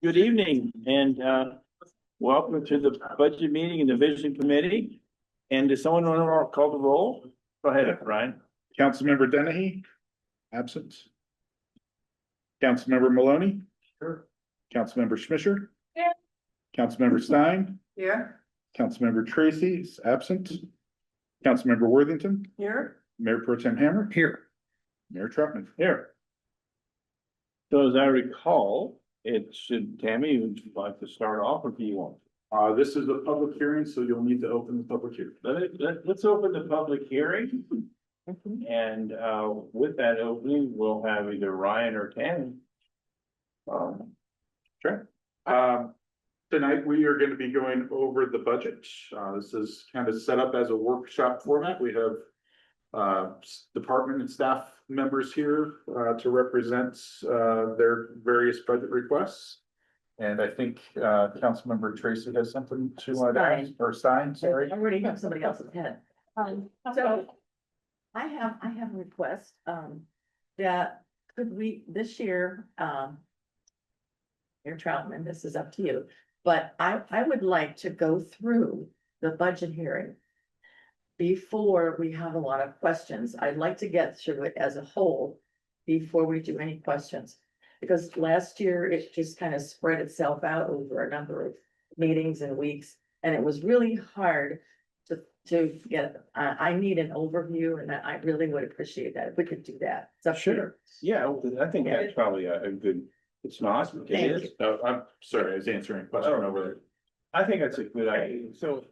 Good evening and welcome to the budget meeting and the vision committee. And does someone want to call the roll? Go ahead, Ryan. Councilmember Dennehy, absent. Councilmember Maloney. Sure. Councilmember Schmisher. Here. Councilmember Stein. Here. Councilmember Tracy is absent. Councilmember Worthington. Here. Mayor Pro Tem Hammer. Here. Mayor Troutman. Here. So as I recall, it should, Tammy, would you like to start off or do you want? This is a public hearing, so you'll need to open the public hearing. Let's open the public hearing. And with that opening, we'll have either Ryan or Tammy. Sure. Tonight, we are going to be going over the budget. This is kind of set up as a workshop format. We have department and staff members here to represent their various budget requests. And I think Councilmember Tracy has something to add, or Stein, sorry. I already have somebody else's head. So I have a request, that could we, this year, Mayor Troutman, this is up to you, but I would like to go through the budget hearing before we have a lot of questions. I'd like to get through it as a whole before we do any questions. Because last year, it just kind of spread itself out over a number of meetings and weeks, and it was really hard to get, I need an overview, and I really would appreciate that if we could do that. It's up to you. Sure. Yeah, I think that's probably a good, it's not, it Thank is. you. No, I'm sorry, I was answering a question over there. I think that's a good idea. So,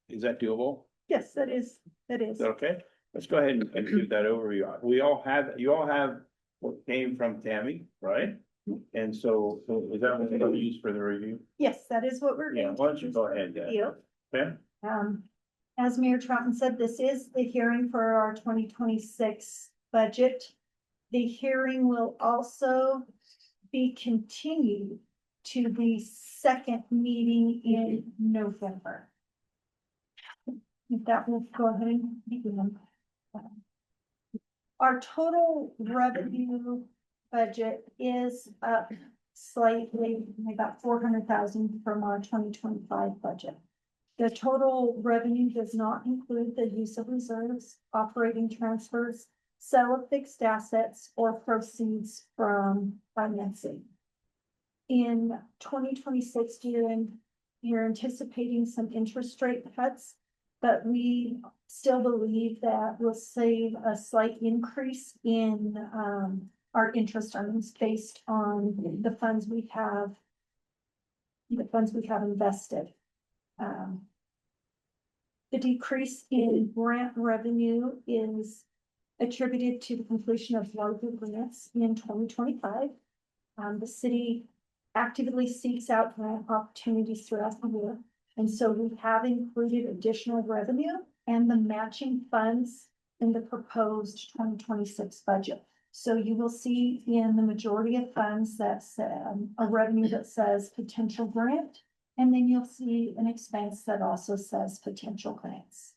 is that doable? Yes, that is. Is that okay? Let's go ahead and do that overview. You all have what came from Tammy, right? And so is that what we're going to use for the review? Yes, that is what we're. Yeah, going to why don't you use go for ahead, review. Ben? As Mayor Troutman said, this is the hearing for our 2026 budget. The hearing will also be continued to the second meeting in November. If that will go ahead and begin. Our total revenue budget is up slightly, about 400,000 from our 2025 budget. The total revenue does not include the use of reserves, operating transfers, sale of fixed assets, or proceeds from financing. In 2026, you're anticipating some interest rate cuts, but we still believe that will save a slight increase in our interest earnings based on the funds we have invested. The decrease in grant revenue is attributed to the completion of larger grants in 2025. The city actively seeks out grant opportunities throughout the year. And so we have included additional revenue and the matching funds in the proposed 2026 budget. So you will see in the majority of funds that's a revenue that says potential grant, and then you'll see an expense that also says potential grants.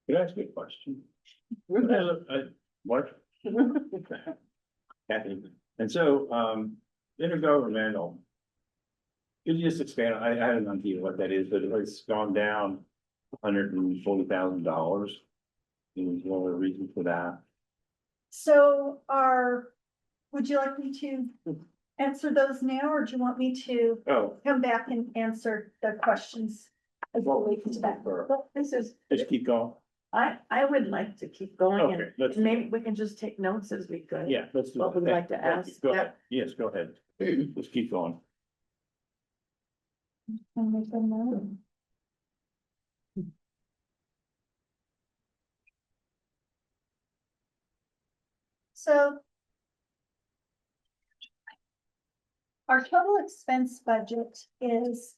Can I ask you a question? What? Kathy, and so, intergovernmental. Could you just expand, I had an idea what that is, but it's gone down $140,000. Is one of the reasons for that? So would you like me to answer those now, or do you want me to come back and answer the questions as well related to that? Well, this is, Just keep going. I would like to keep going, Okay, let's, and maybe we can just take notes as we go. yeah, let's do What that. would you like to Thank you. ask? Go ahead. Yes, go ahead. Let's keep going. I'll make them known. So our total expense budget is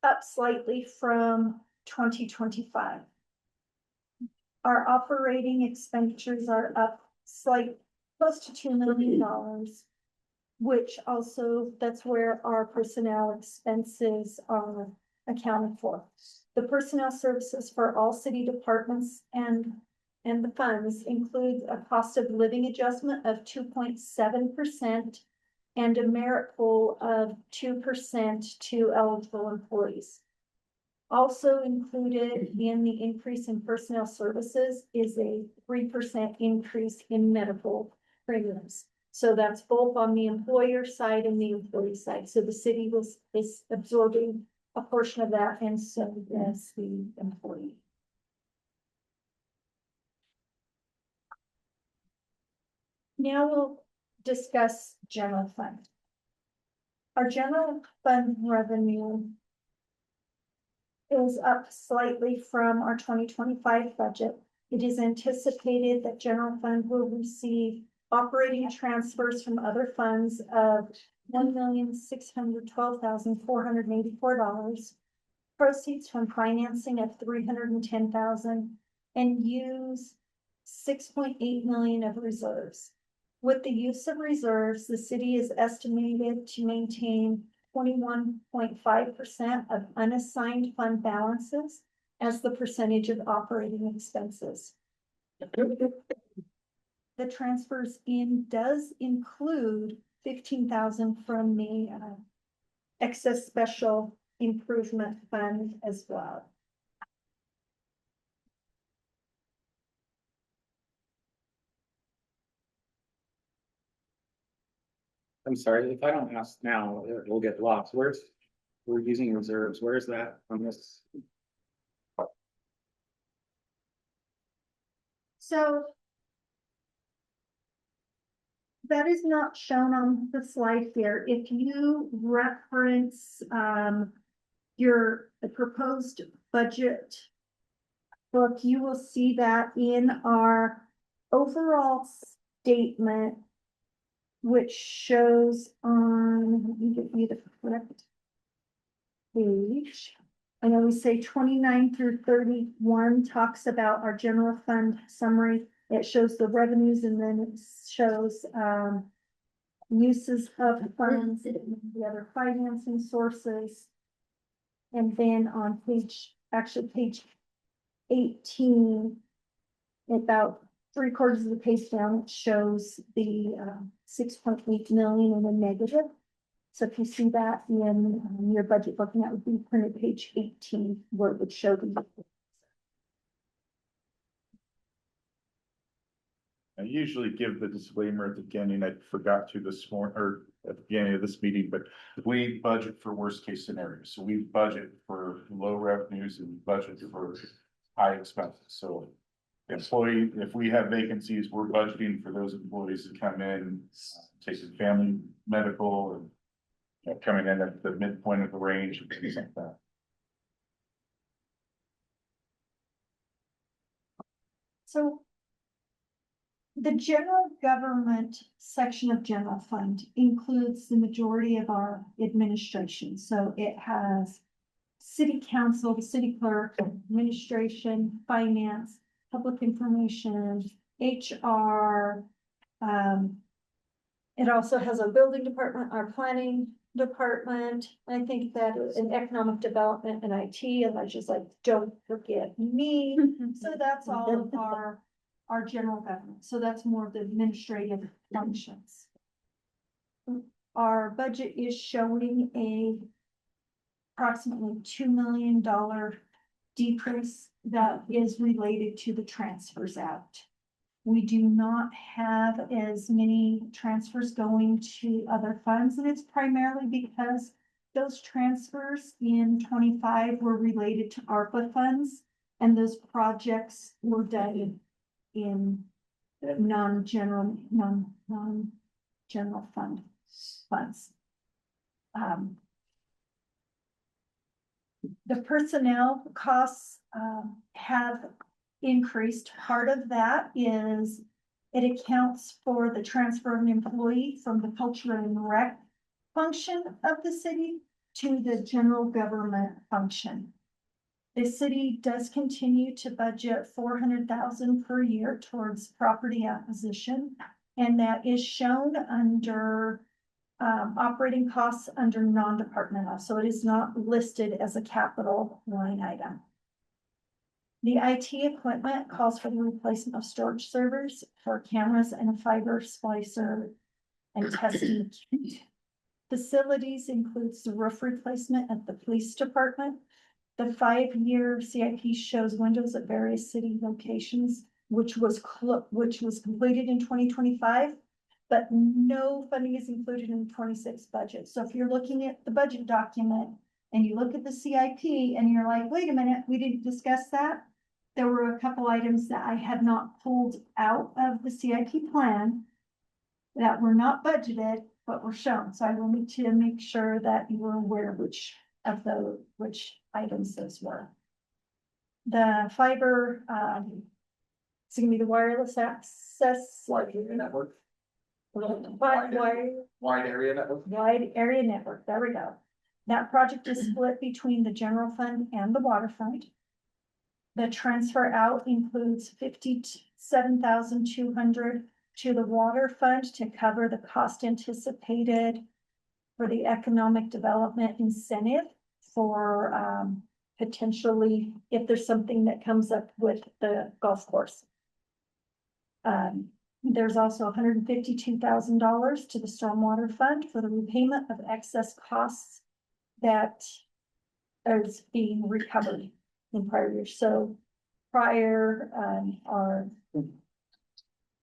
up slightly from 2025. Our operating expenditures are up close to $2 million, which also, that's where our personnel expenses are accounted for. The personnel services for all city departments and the funds includes a cost of living adjustment of 2.7% and a merit pool of 2% to eligible employees. Also included in the increase in personnel services is a 3% increase in medical premiums. So that's both on the employer side and the employee side. So the city is absorbing a portion of that, and so does the employee. Now we'll discuss general fund. Our general fund revenue is up slightly from our 2025 budget. It is anticipated that general fund will receive operating transfers from other funds of $1,612,484, proceeds from financing of $310,000, and use $6.8 million of reserves. With the use of reserves, the city is estimated to maintain 21.5% of unassigned fund balances as the percentage of operating expenses. The transfers does include $15,000 from the excess special improvement fund as well. I'm sorry, if I don't ask now, we'll get lost. We're using reserves. Where's that on this? So that is not shown on the slide here. If you reference the proposed budget book, you will see that in our overall statement, which shows on, let me get you the correct page. I know we say 29 through 31 talks about our general fund summary. It shows the revenues, and then it shows uses of funds, the other financing sources. And then on page 18, about 3/4 of the page down, it shows the 6.8 million in a negative. So if you see that in your budget book, and that would be printed page 18, where it would show the. I usually give the disclaimer at the beginning. I forgot to this morning, or at the beginning of this meeting, but we budget for worst case scenarios. So we budget for low revenues and budget for high expenses. So employee, if we have vacancies, we're budgeting for those employees to come in, taking family medical, and coming in at the midpoint of the range and things like that. So the general government section of general fund includes the majority of our administration. So it has city council, the city clerk, administration, finance, public information, HR. It also has a building department, our planning department. I think that in economic development and IT, and I just like, don't forget me. So that's all of our general government. So that's more of the administrative functions. Our budget is showing approximately $2 million decrease that is related to the transfers out. We do not have as many transfers going to other funds, and it's primarily because those transfers in 25 were related to ARPA funds, and those projects were done in non-general funds. The personnel costs have increased. Part of that is it accounts for the transfer of an employee from the culture and rec function of the city to the general government function. The city does continue to budget $400,000 per year towards property acquisition, and that is shown under operating costs under non-departmental, so it is not listed as a capital line item. The IT equipment calls for the replacement of storage servers for cameras and a fiber splicer and testing kit. Facilities includes the roof replacement at the police department. The 5-year CIP shows windows at various city locations, which was completed in 2025. But no funding is included in the 26 budget. So if you're looking at the budget document and you look at the CIP and you're like, wait a minute, we didn't discuss that. There were a couple items that I had not pulled out of the CIP plan that were not budgeted, but were shown. So I wanted to make sure that you were aware which items those were. The fiber, it's gonna be the wireless access. Wide area network, Wide wide area network. wide area network, there we go. That project is split between the general fund and the water fund. The transfer out includes 57,200 to the water fund to cover the cost anticipated for the economic development incentive for potentially if there's something that comes up with the golf course. There's also $152,000 to the stormwater fund for the repayment of excess costs that is being recovered in prior years. So prior our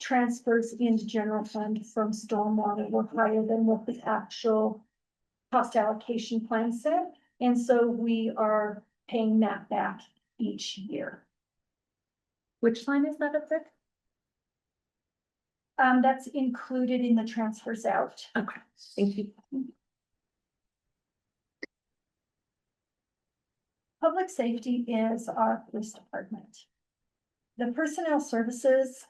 transfers into general fund from stormwater were higher than what the actual cost allocation plan said. And so we are paying that back each year. Which line is that up there? That's included in the transfers out. Okay, thank you. Public safety is our police department. The personnel services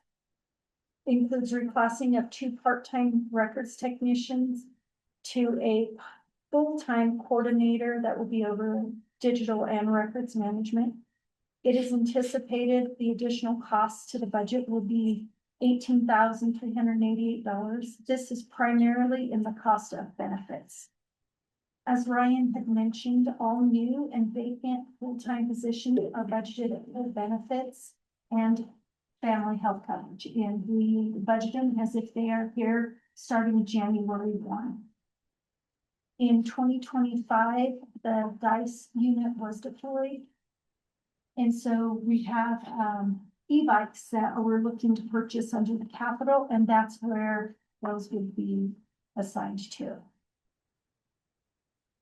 includes reclassing of 2 part-time records technicians to a full-time coordinator that will be over digital and records management. It is anticipated the additional costs to the budget will be $18,388. This is primarily in the cost of benefits. As Ryan had mentioned, all new and vacant full-time positions are budgeted for benefits and family health coverage. And we budget them as if they are here starting January 1. In 2025, the DICE unit was deployed. And so we have e-bikes that we're looking to purchase under the capital, and that's where those would be assigned to.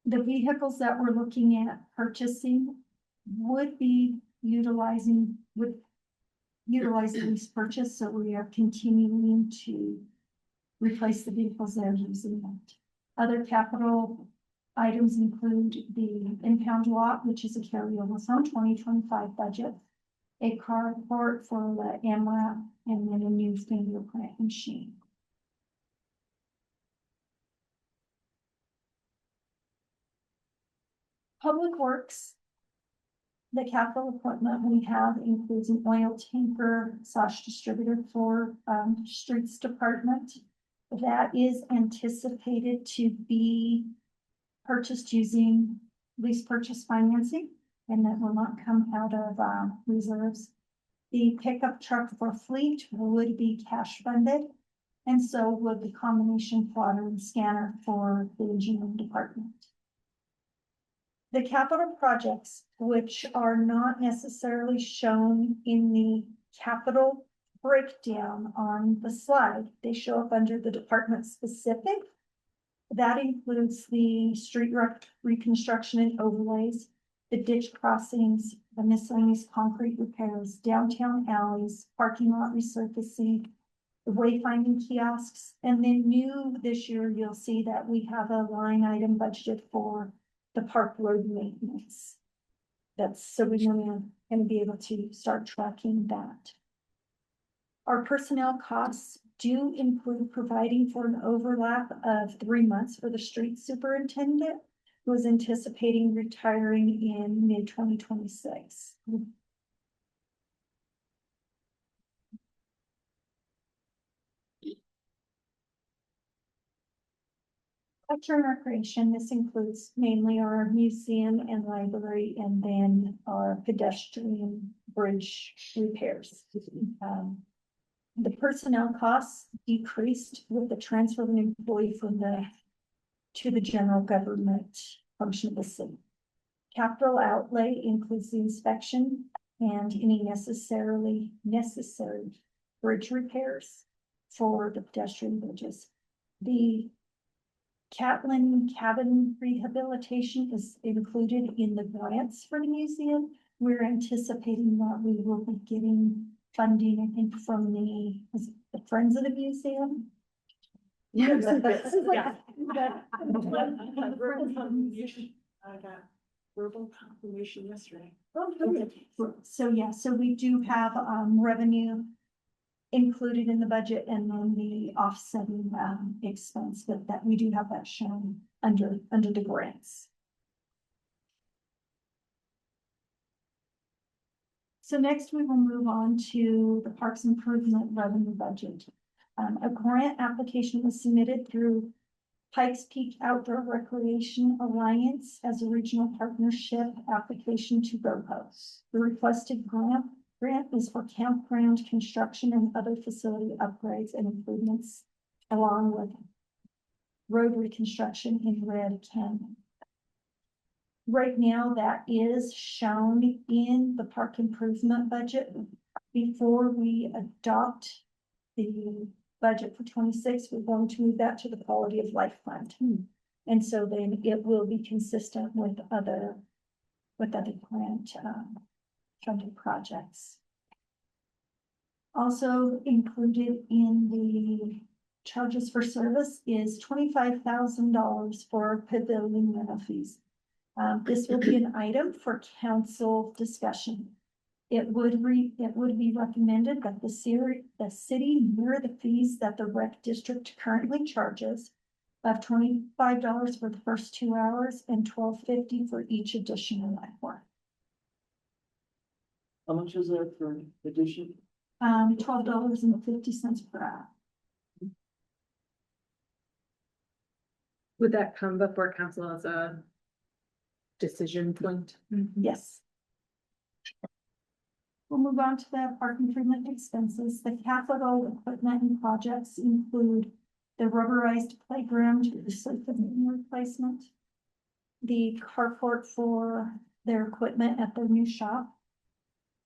The vehicles that we're looking at purchasing would be utilizing lease purchase, so we are continuing to replace the vehicles that are using that. Other capital items include the impound lot, which is a carryover from 2025 budget, a carport for the AMRAP, and then a new fingerprint machine. Public Works. The capital equipment we have includes an oil tanker / distributor for streets department. That is anticipated to be purchased using lease purchase financing, and that will not come out of reserves. The pickup truck for fleet would be cash funded, and so would the combination plotter and scanner for the engineering department. The capital projects, which are not necessarily shown in the capital breakdown on the slide, they show up under the department specific. That includes the street reconstruction and overlays, the ditch crossings, the miscellaneous concrete repairs, downtown alleys, parking lot resurfacing, the wayfinding kiosks, and then new this year, you'll see that we have a line item budgeted for the park road maintenance. That's so we're gonna be able to start tracking that. Our personnel costs do include providing for an overlap of 3 months for the street superintendent, who is anticipating retiring in mid-2026. Culture and recreation, this includes mainly our museum and library, and then our pedestrian bridge repairs. The personnel costs decreased with the transfer of an employee to the general government function of the city. Capital outlay includes the inspection and any necessary bridge repairs for the pedestrian bridges. The Catlin cabin rehabilitation is included in the grants for the museum. We're anticipating that we will be getting funding, I think, from the Friends of the Museum. Yeah. I got verbal confirmation yesterday. So, yeah, so we do have, revenue included in the budget, and then the offsetting, expense, but that we do have that shown under the grants. So next we will move on to the Parks Improvement Revenue Budget. A grant application was submitted through Pikes Peak Outdoor Recreation Alliance as a regional partnership application to GoPo. The requested grant is for campground construction and other facility upgrades and improvements, along with road reconstruction in Red Canyon. Right now, that is shown in the park improvement budget. Before we adopt the budget for 26, we're going to move that to the quality of life fund. And so then it will be consistent with other grant funded projects. Also included in the charges for service is $25,000 for pavilion rental fees. This will be an item for council discussion. It would be recommended that the city mirror the fees that the rec district currently charges of $25 for the first 2 hours and $12.50 for each additional hour. How much is there for addition? $12.50 per hour. Would that come before council as a decision point? Yes. We'll move on to the park improvement expenses. The capital equipment and projects include the rubberized playground replacement, the carport for their equipment at their new shop,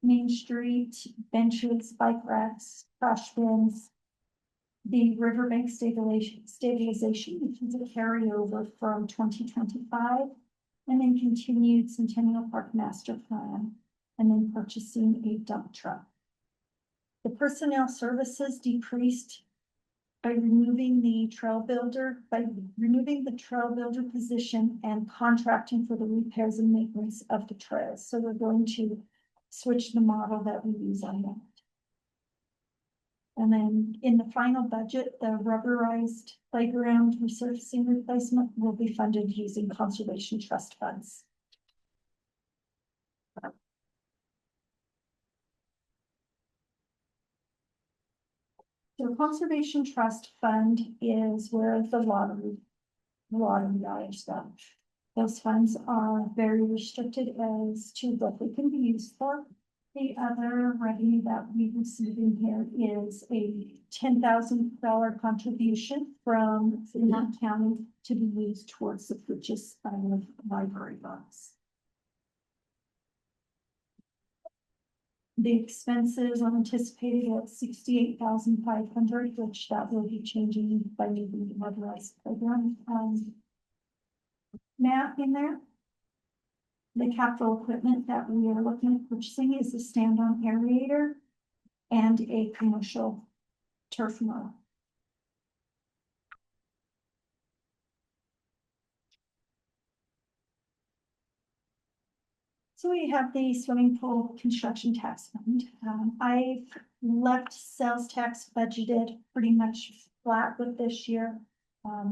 Main Street benches, bike racks, trash bins, the riverbank stabilization, which is a carryover from 2025, and then continued Centennial Park Master Plan, and then purchasing a dump truck. The personnel services decreased by removing the trail builder position and contracting for the repairs and maintenance of the trails. So we're going to switch the model that we use on that. And then in the final budget, the rubberized playground resurfacing replacement will be funded using conservation trust funds. The conservation trust fund is where the lottery dollars go. Those funds are very restricted as to what they can be used for. The other revenue that we receive in here is a $10,000 contribution from Fremont County to be used towards the purchase of library books. The expenses are anticipated at $68,500, which that will be changing by moving the motorized playground map in there. The capital equipment that we are looking at purchasing is a stand-on aerator and a commercial turf mower. So we have the swimming pool construction tax fund. I've left sales tax budgeted pretty much flat with this year.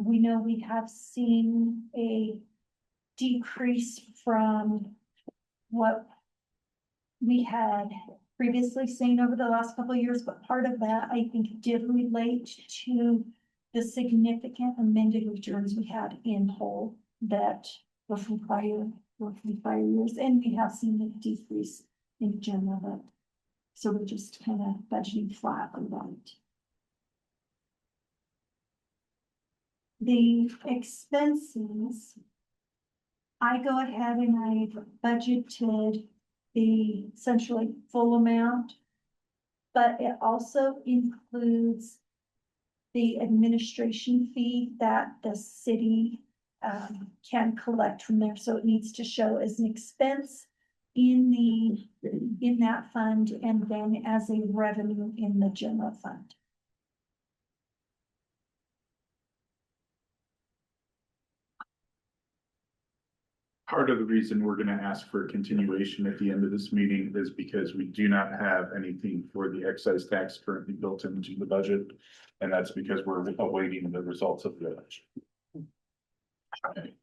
We know we have seen a decrease from what we had previously seen over the last couple of years, but part of that I think did relate to the significant amended returns we had in whole that were from prior years, and we have seen a decrease in general, but so we're just kind of budgeting flat on that. The expenses, I go ahead and I've budgeted the essentially full amount, but it also includes the administration fee that the city can collect from there, so it needs to show as an expense in that fund and then as a revenue in the general fund. Part of the reason we're gonna ask for a continuation at the end of this meeting is because we do not have anything for the excise tax currently built into the budget. And that's because we're awaiting the results of the election. Okay.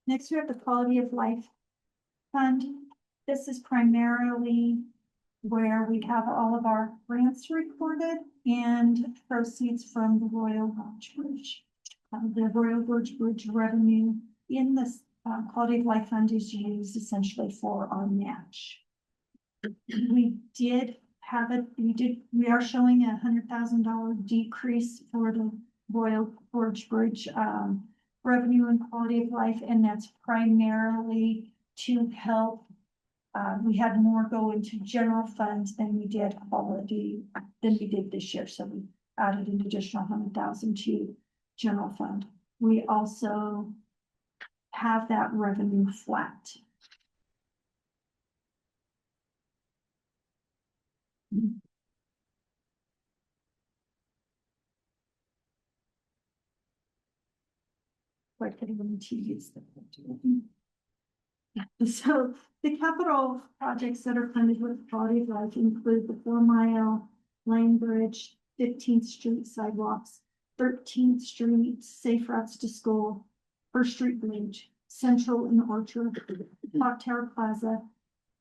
Next, we have the quality of life fund. This is primarily where we have all of our grants recorded and proceeds from the Royal Gorge Bridge. The Royal Gorge Bridge revenue in this quality of life fund is used essentially for our match. We are showing $100,000 decrease for the Royal Gorge Bridge revenue and quality of life, and that's primarily to help. We had more go into general funds than we did this year, so we added an additional 100,000 to general fund. We also have that revenue flat. Quite getting them to use them. So the capital projects that are funded with quality of life include the 4-mile Lane Bridge, 15th Street sidewalks, 13th Street safe routes to school, First Street Bridge, Central and Orchard, Clock Tower Plaza,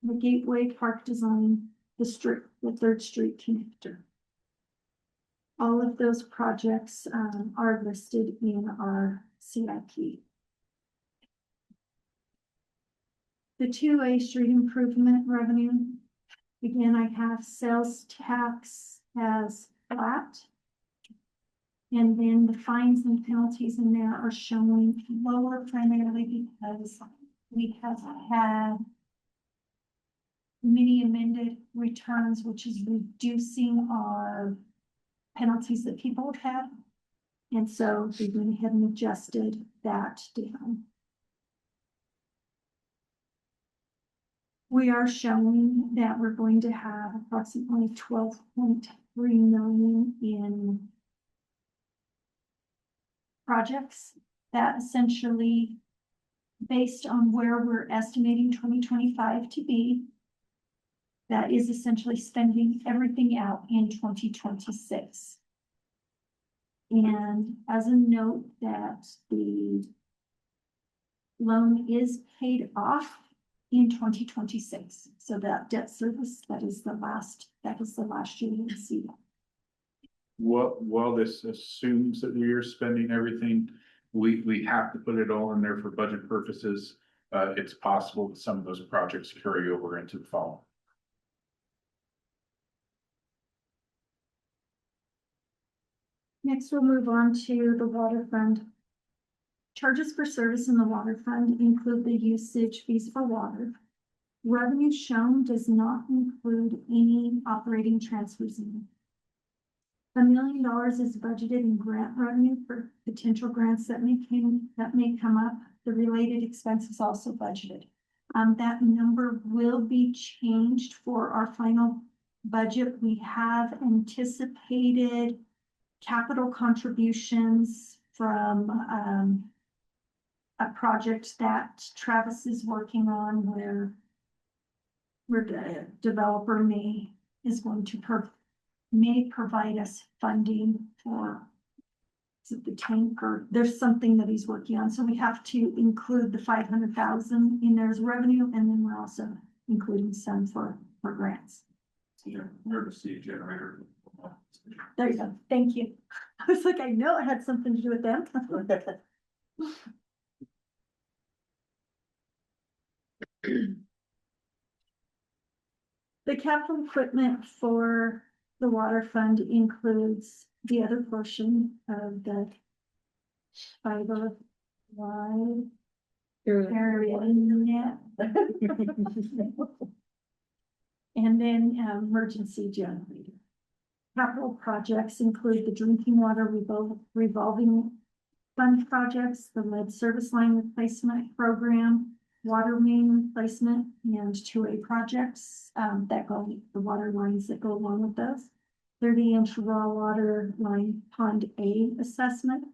the Gateway Park design, the 3rd Street connector. All of those projects are listed in our CIP. The 2A street improvement revenue, again, I have sales tax as flat. And then the fines and penalties in there are showing lower primarily because we have had many amended returns, which is reducing our penalties that people have had. And so we went ahead and adjusted that down. We are showing that we're going to have approximately 12.3 million in projects that essentially, based on where we're estimating 2025 to be, that is essentially spending everything out in 2026. And as a note that the loan is paid off in 2026. So that debt service, that is the last year you'll see that. While this assumes that we are spending everything, we have to put it all in there for budget purposes. It's possible that some of those projects carry over into the fall. Next, we'll move on to the water fund. Charges for service in the water fund include the usage fees for water. Revenue shown does not include any operating transfers in. $1 million is budgeted in grant revenue for potential grants that may come up. The related expenses also budgeted. That number will be changed for our final budget. We have anticipated capital contributions from a project that Travis is working on where the developer may provide us funding for the tank, or there's something that he's working on. So we have to include the 500,000 in there as revenue, and then we're also including some for grants. Emergency generator. There you go. Thank you. I was like, I know it had something to do with them. The capital equipment for the water fund includes the other portion of the fiber wide area net. And then emergency generator. Capital projects include the drinking water revolving fund projects, the lead service line replacement program, water main replacement, and 2A projects the water lines that go along with those. 30-inch raw water line pond A assessment,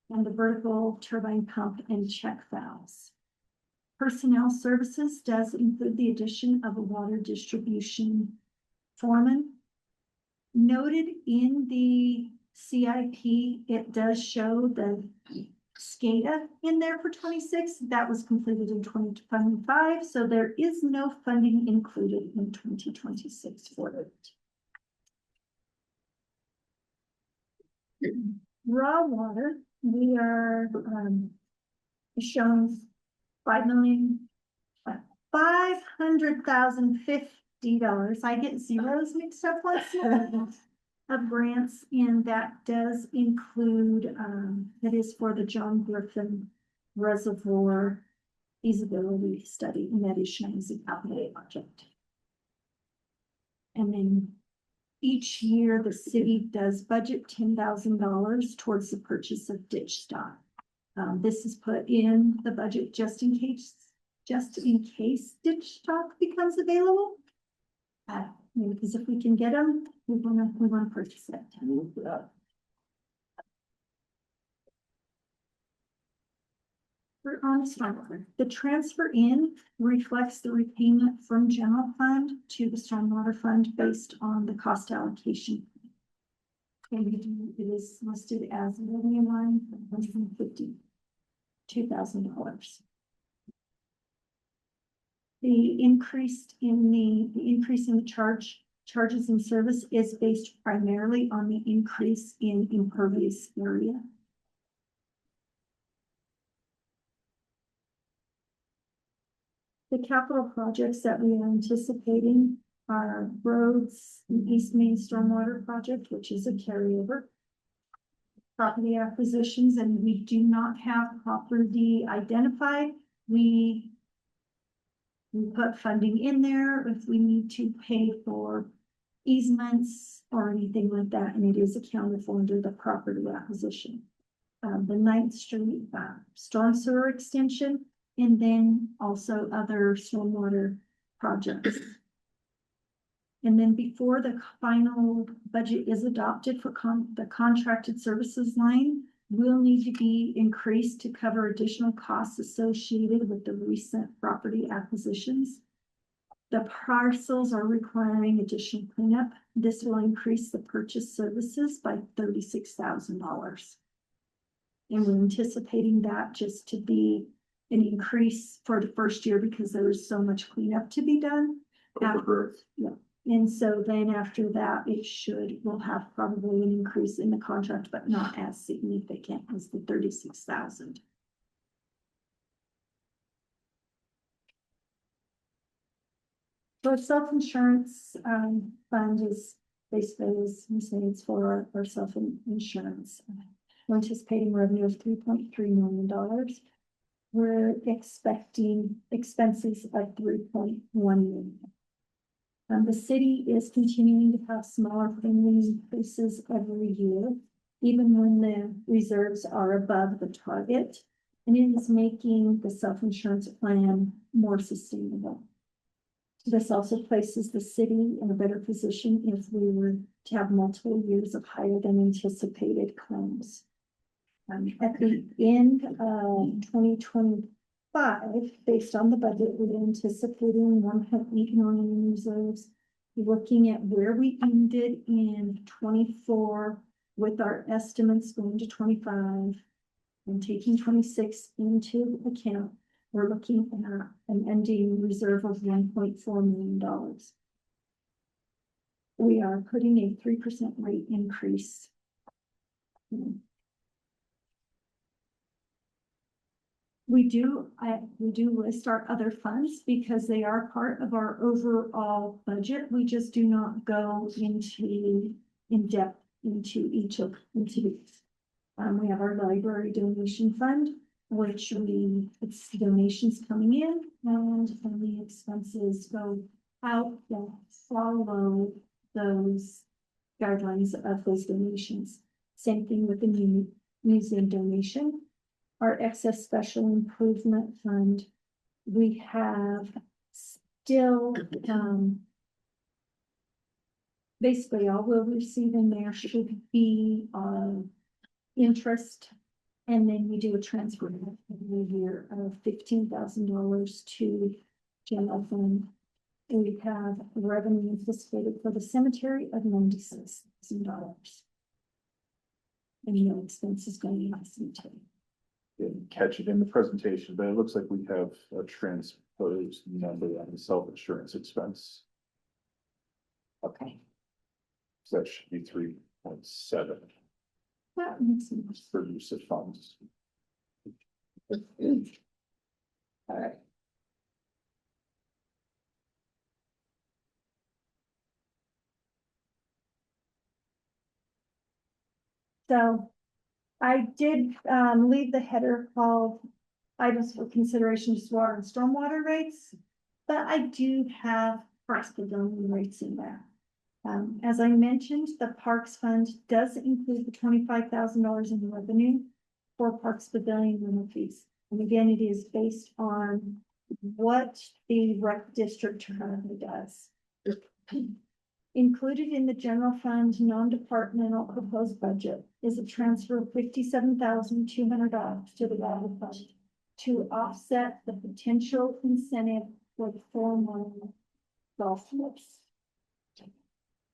and the vertical turbine pump and check valves. Personnel services does include the addition of a water distribution foreman. Noted in the CIP, it does show the SCADA in there for 26. That was completed in 2025, so there is no funding included in 2026 for it. Raw water, we are showing $500,050. I get zeros mixed up once of grants, and that does include, that is for the John Griffin Reservoir feasibility study, and that is shown as a capital project. And then each year, the city does budget $10,000 towards the purchase of ditch stock. This is put in the budget just in case ditch stock becomes available. Because if we can get them, we wanna purchase it. We're on stormwater. The transfer in reflects the repayment from general fund to the stormwater fund based on the cost allocation. And it is listed as levy line $152,000. The increase in the charges and service is based primarily on the increase in impervious area. The capital projects that we are anticipating are roads, the East Main Stormwater Project, which is a carryover. Property acquisitions, and we do not have property identified. We put funding in there if we need to pay for easements or anything like that, and it is accounted for under the property acquisition. The 9th Street storm sewer extension, and then also other stormwater projects. And then before the final budget is adopted for the contracted services line, will need to be increased to cover additional costs associated with the recent property acquisitions. The parcels are requiring additional cleanup. This will increase the purchase services by $36,000. And we're anticipating that just to be an increase for the first year because there is so much cleanup to be done. And so then after that, we'll have probably an increase in the contract, but not as significant as the $36,000. Our self-insurance fund is basically, as we say, it's for our self-insurance. We're anticipating revenue of $3.3 million. We're expecting expenses of $3.1 million. The city is continuing to have smaller premium increases every year, even when the reserves are above the target, and it is making the self-insurance plan more sustainable. This also places the city in a better position if we were to have multiple years of higher than anticipated claims. At the end of 2025, based on the budget, we're anticipating $1.8 million in reserves. Looking at where we ended in 24 with our estimates going to 25 and taking 26 into account, we're looking at an ending reserve of $1.4 million. We are putting a 3% rate increase. We do list our other funds because they are part of our overall budget. We just do not go in depth into each of these. We have our library donation fund, which it's donations coming in and the expenses go out that follow those guidelines of those donations. Same thing with the museum donation. Our excess special improvement fund, we have still, basically all we'll receive in there should be, interest. And then we do a transfer every year of $15,000 to general fund. We have revenue anticipated for the cemetery of $96,000. And no expenses going in the cemetery. Didn't catch it in the presentation, but it looks like we have a transposed number on the self-insurance expense. Okay. So that should be 3.7 That makes sense. for use of funds. All right. So I did leave the header called items for consideration, just water and stormwater rates. But I do have parks pavilion rates in there. As I mentioned, the Parks Fund does include the $25,000 in revenue for Parks Pavilion rental fees. And again, it is based on what the rec district currently does. Included in the general fund non-departmental proposed budget is a transfer of $57,200 to the water fund to offset the potential incentive for the 4-mile golf course.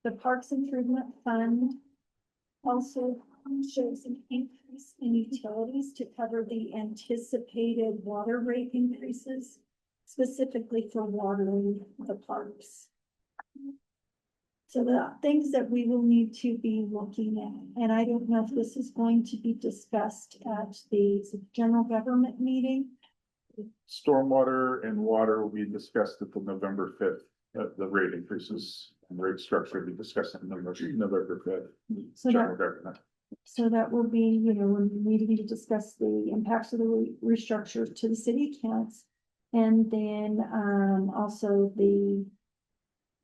The Parks Improvement Fund also shows an increase in utilities to cover the anticipated water rate increases, specifically for watering the parks. So the things that we will need to be looking at, and I don't know if this is going to be discussed at the general government meeting. Stormwater and water will be discussed at the November 5th, the rate increases and rate structure will be discussed on November 5th. So General that, government. so that will be, when we're meeting to discuss the impacts of the restructure to the city accounts. And then also the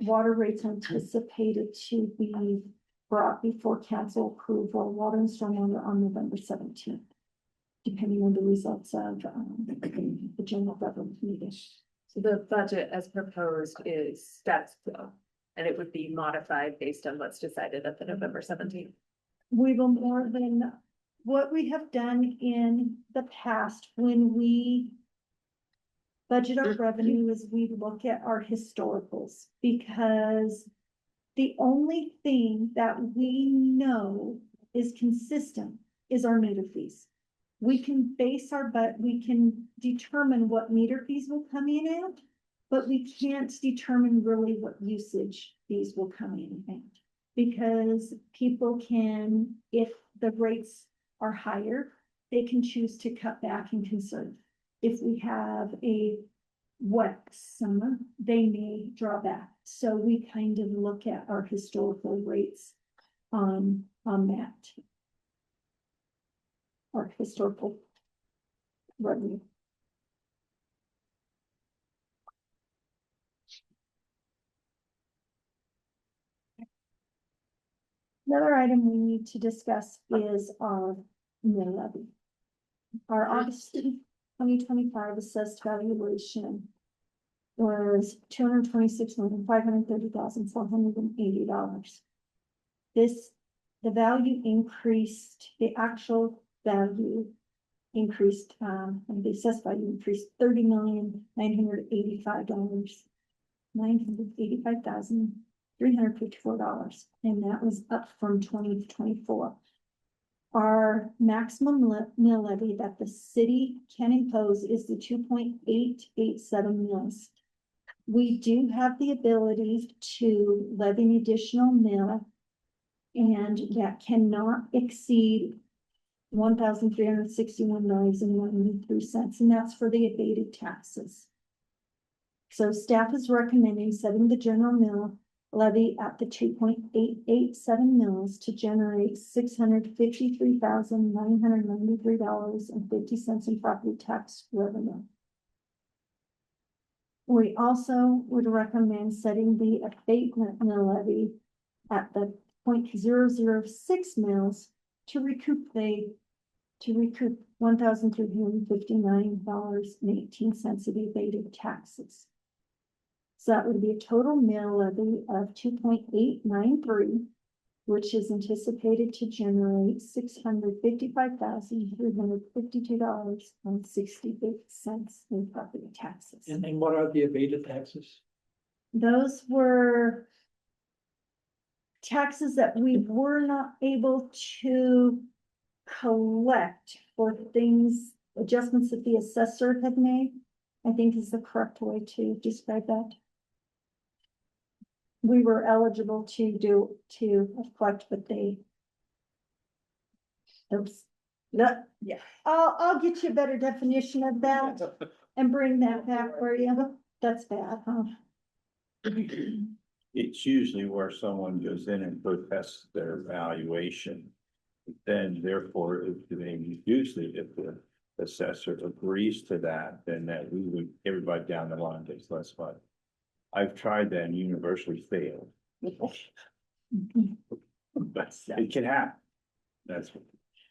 water rates anticipated to be brought before council approval, water and stormwater on November 17th. Depending on the results of the general government meeting. So the budget as proposed is status quo, and it would be modified based on what's decided at the November 17th. We will more than what we have done in the past when we budget our revenue is we look at our historicals, because the only thing that we know is consistent is our meter fees. We can base we can determine what meter fees will come in at, but we can't determine really what usage fees will come in at. Because people can, if the rates are higher, they can choose to cut back and conserve. If we have a wet summer, they may draw back. So we kind of look at our historical rates on that. Our historical revenue. Another item we need to discuss is our mill levy. Our August 2025 assessed valuation was $226,530,480. The value increased, the actual value increased, and the assessed value increased $30,985,354, and that was up from 2024. Our maximum mill levy that the city can impose is the 2.887 mils. We do have the ability to levy an additional mill, and that cannot exceed $1,361.93, and that's for the abated taxes. So staff is recommending setting the general mill levy at the 2.887 mils to generate $653,993.50 in property tax revenue. We also would recommend setting the abatement mill levy at the 0.006 mils to recoup $1,359.18 of the abated taxes. So that would be a total mill levy of 2.893, which is anticipated to generate $655,352.68 in property taxes. And what are the abated taxes? Those were taxes that we were not able to collect for things, adjustments that the assessor had made, I think is the correct way to describe that. We were eligible to collect, but they. Oops. No, yeah, I'll get you a better definition of that and bring that back for you. That's bad, huh? It's usually where someone goes in and protests their valuation. Then therefore, if they reduce it, if the assessor agrees to that, then that we would, everybody down the line gets less money. I've tried that and universally failed, but it can happen. That's what.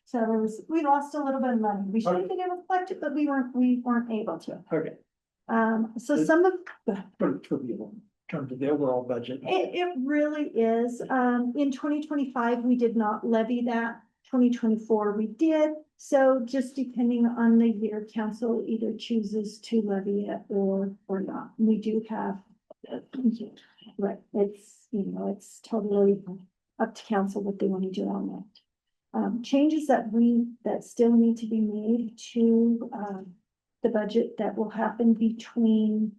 So we lost a little bit of money. We should have been able to collect it, but we weren't able to. Okay, So some of, pretty trivial in terms of the overall budget. it really is. In 2025, we did not levy that. 2024, we did. So just depending on the year, council either chooses to levy it or not. We do have, right, it's, it's totally up to council what they want to do on that. Changes that still need to be made to, the budget that will happen between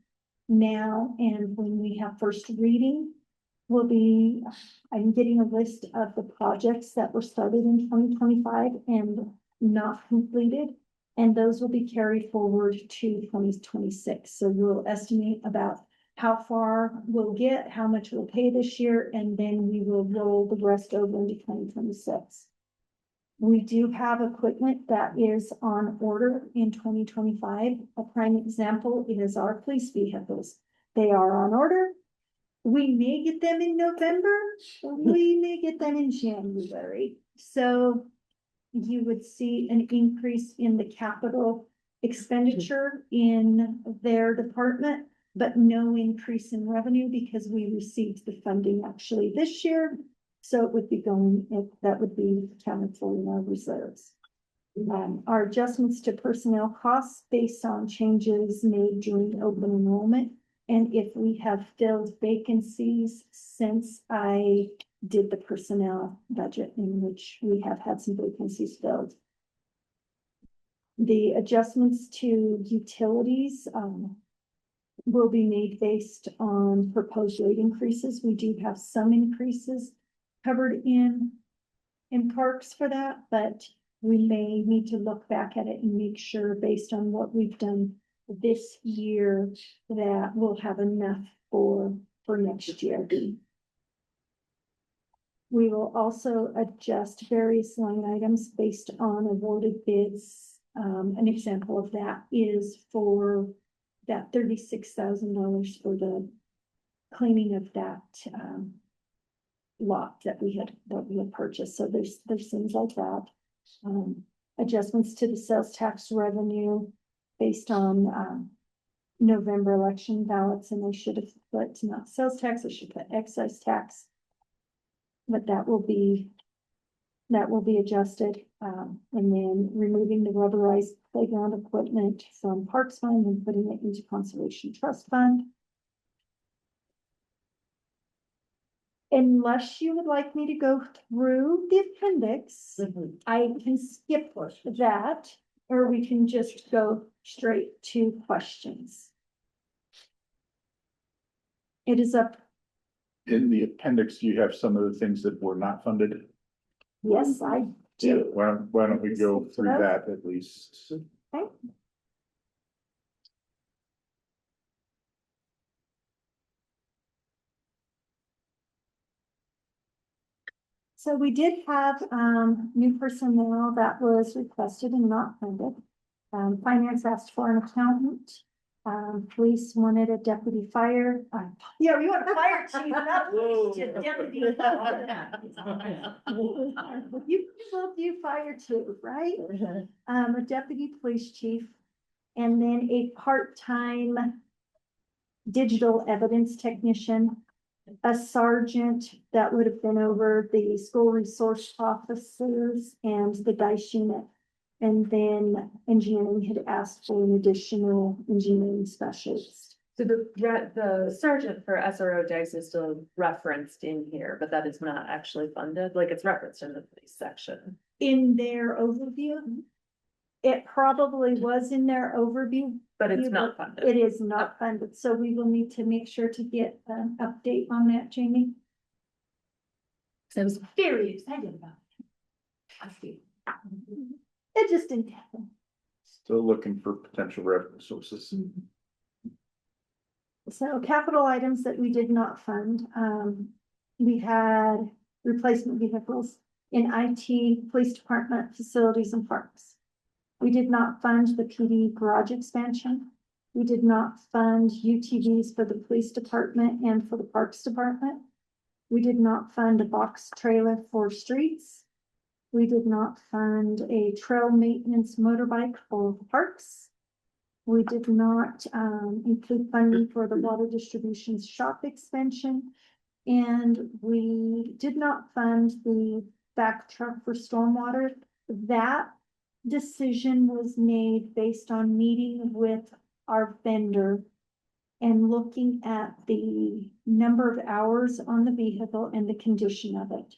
now and when we have first reading will be, I'm getting a list of the projects that were started in 2025 and not completed, and those will be carried forward to 2026. So we'll estimate about how far we'll get, how much we'll pay this year, and then we will roll the rest over into 2026. We do have equipment that is on order in 2025. A prime example is our police vehicles. They are on order. We may get them in November, or we may get them in January. So you would see an increase in the capital expenditure in their department, but no increase in revenue because we received the funding actually this year. So it would be that would be accounted for in our reserves. Our adjustments to personnel costs based on changes made during open enrollment. And if we have filled vacancies since I did the personnel budget, in which we have had some vacancies filled. The adjustments to utilities will be made based on proposed rate increases. We do have some increases covered in parks for that, but we may need to look back at it and make sure based on what we've done this year that we'll have enough for next year. We will also adjust various line items based on awarded bids. An example of that is for that $36,000 for the cleaning of that lot that we had purchased. So there's things like that. Adjustments to the sales tax revenue based on November election ballots, and I should have put not sales tax, I should put excise tax. But that will be adjusted, and then removing the rubberized playground equipment from Parks Fund and putting it into Conservation Trust Fund. unless you would like me to go through the appendix, I can skip that, or we can just go straight to questions. It is up, In the appendix, you have some of the things that were not funded. yes, I do. Why don't we go through that at least? Okay. So we did have, new personnel that was requested and not funded. Finance asked for an accountant. Police wanted a deputy fire. Yeah, we want a fire chief, not police, just deputy. You will do fire too, right? A deputy police chief. And then a part-time digital evidence technician, a sergeant that would have been over the school resource officers and the dice unit. And then engineering had asked for an additional engineering specialist. So the sergeant for SRO dice is still referenced in here, but that is not actually funded, like it's referenced in the police section. In their overview, it probably was in their overview. But it's not funded. It is not funded, so we will need to make sure to get an update on that, Jamie. So I was very excited about it. I see. It just didn't happen. Still looking for potential revenue sources. So capital items that we did not fund, we had replacement vehicles in IT, police department, facilities and parks. We did not fund the PD garage expansion. We did not fund UTVs for the police department and for the parks department. We did not fund a box trailer for streets. We did not fund a trail maintenance motorbike for parks. We did not include funding for the water distribution shop expansion. And we did not fund the back truck for stormwater. That decision was made based on meeting with our vendor and looking at the number of hours on the vehicle and the condition of it.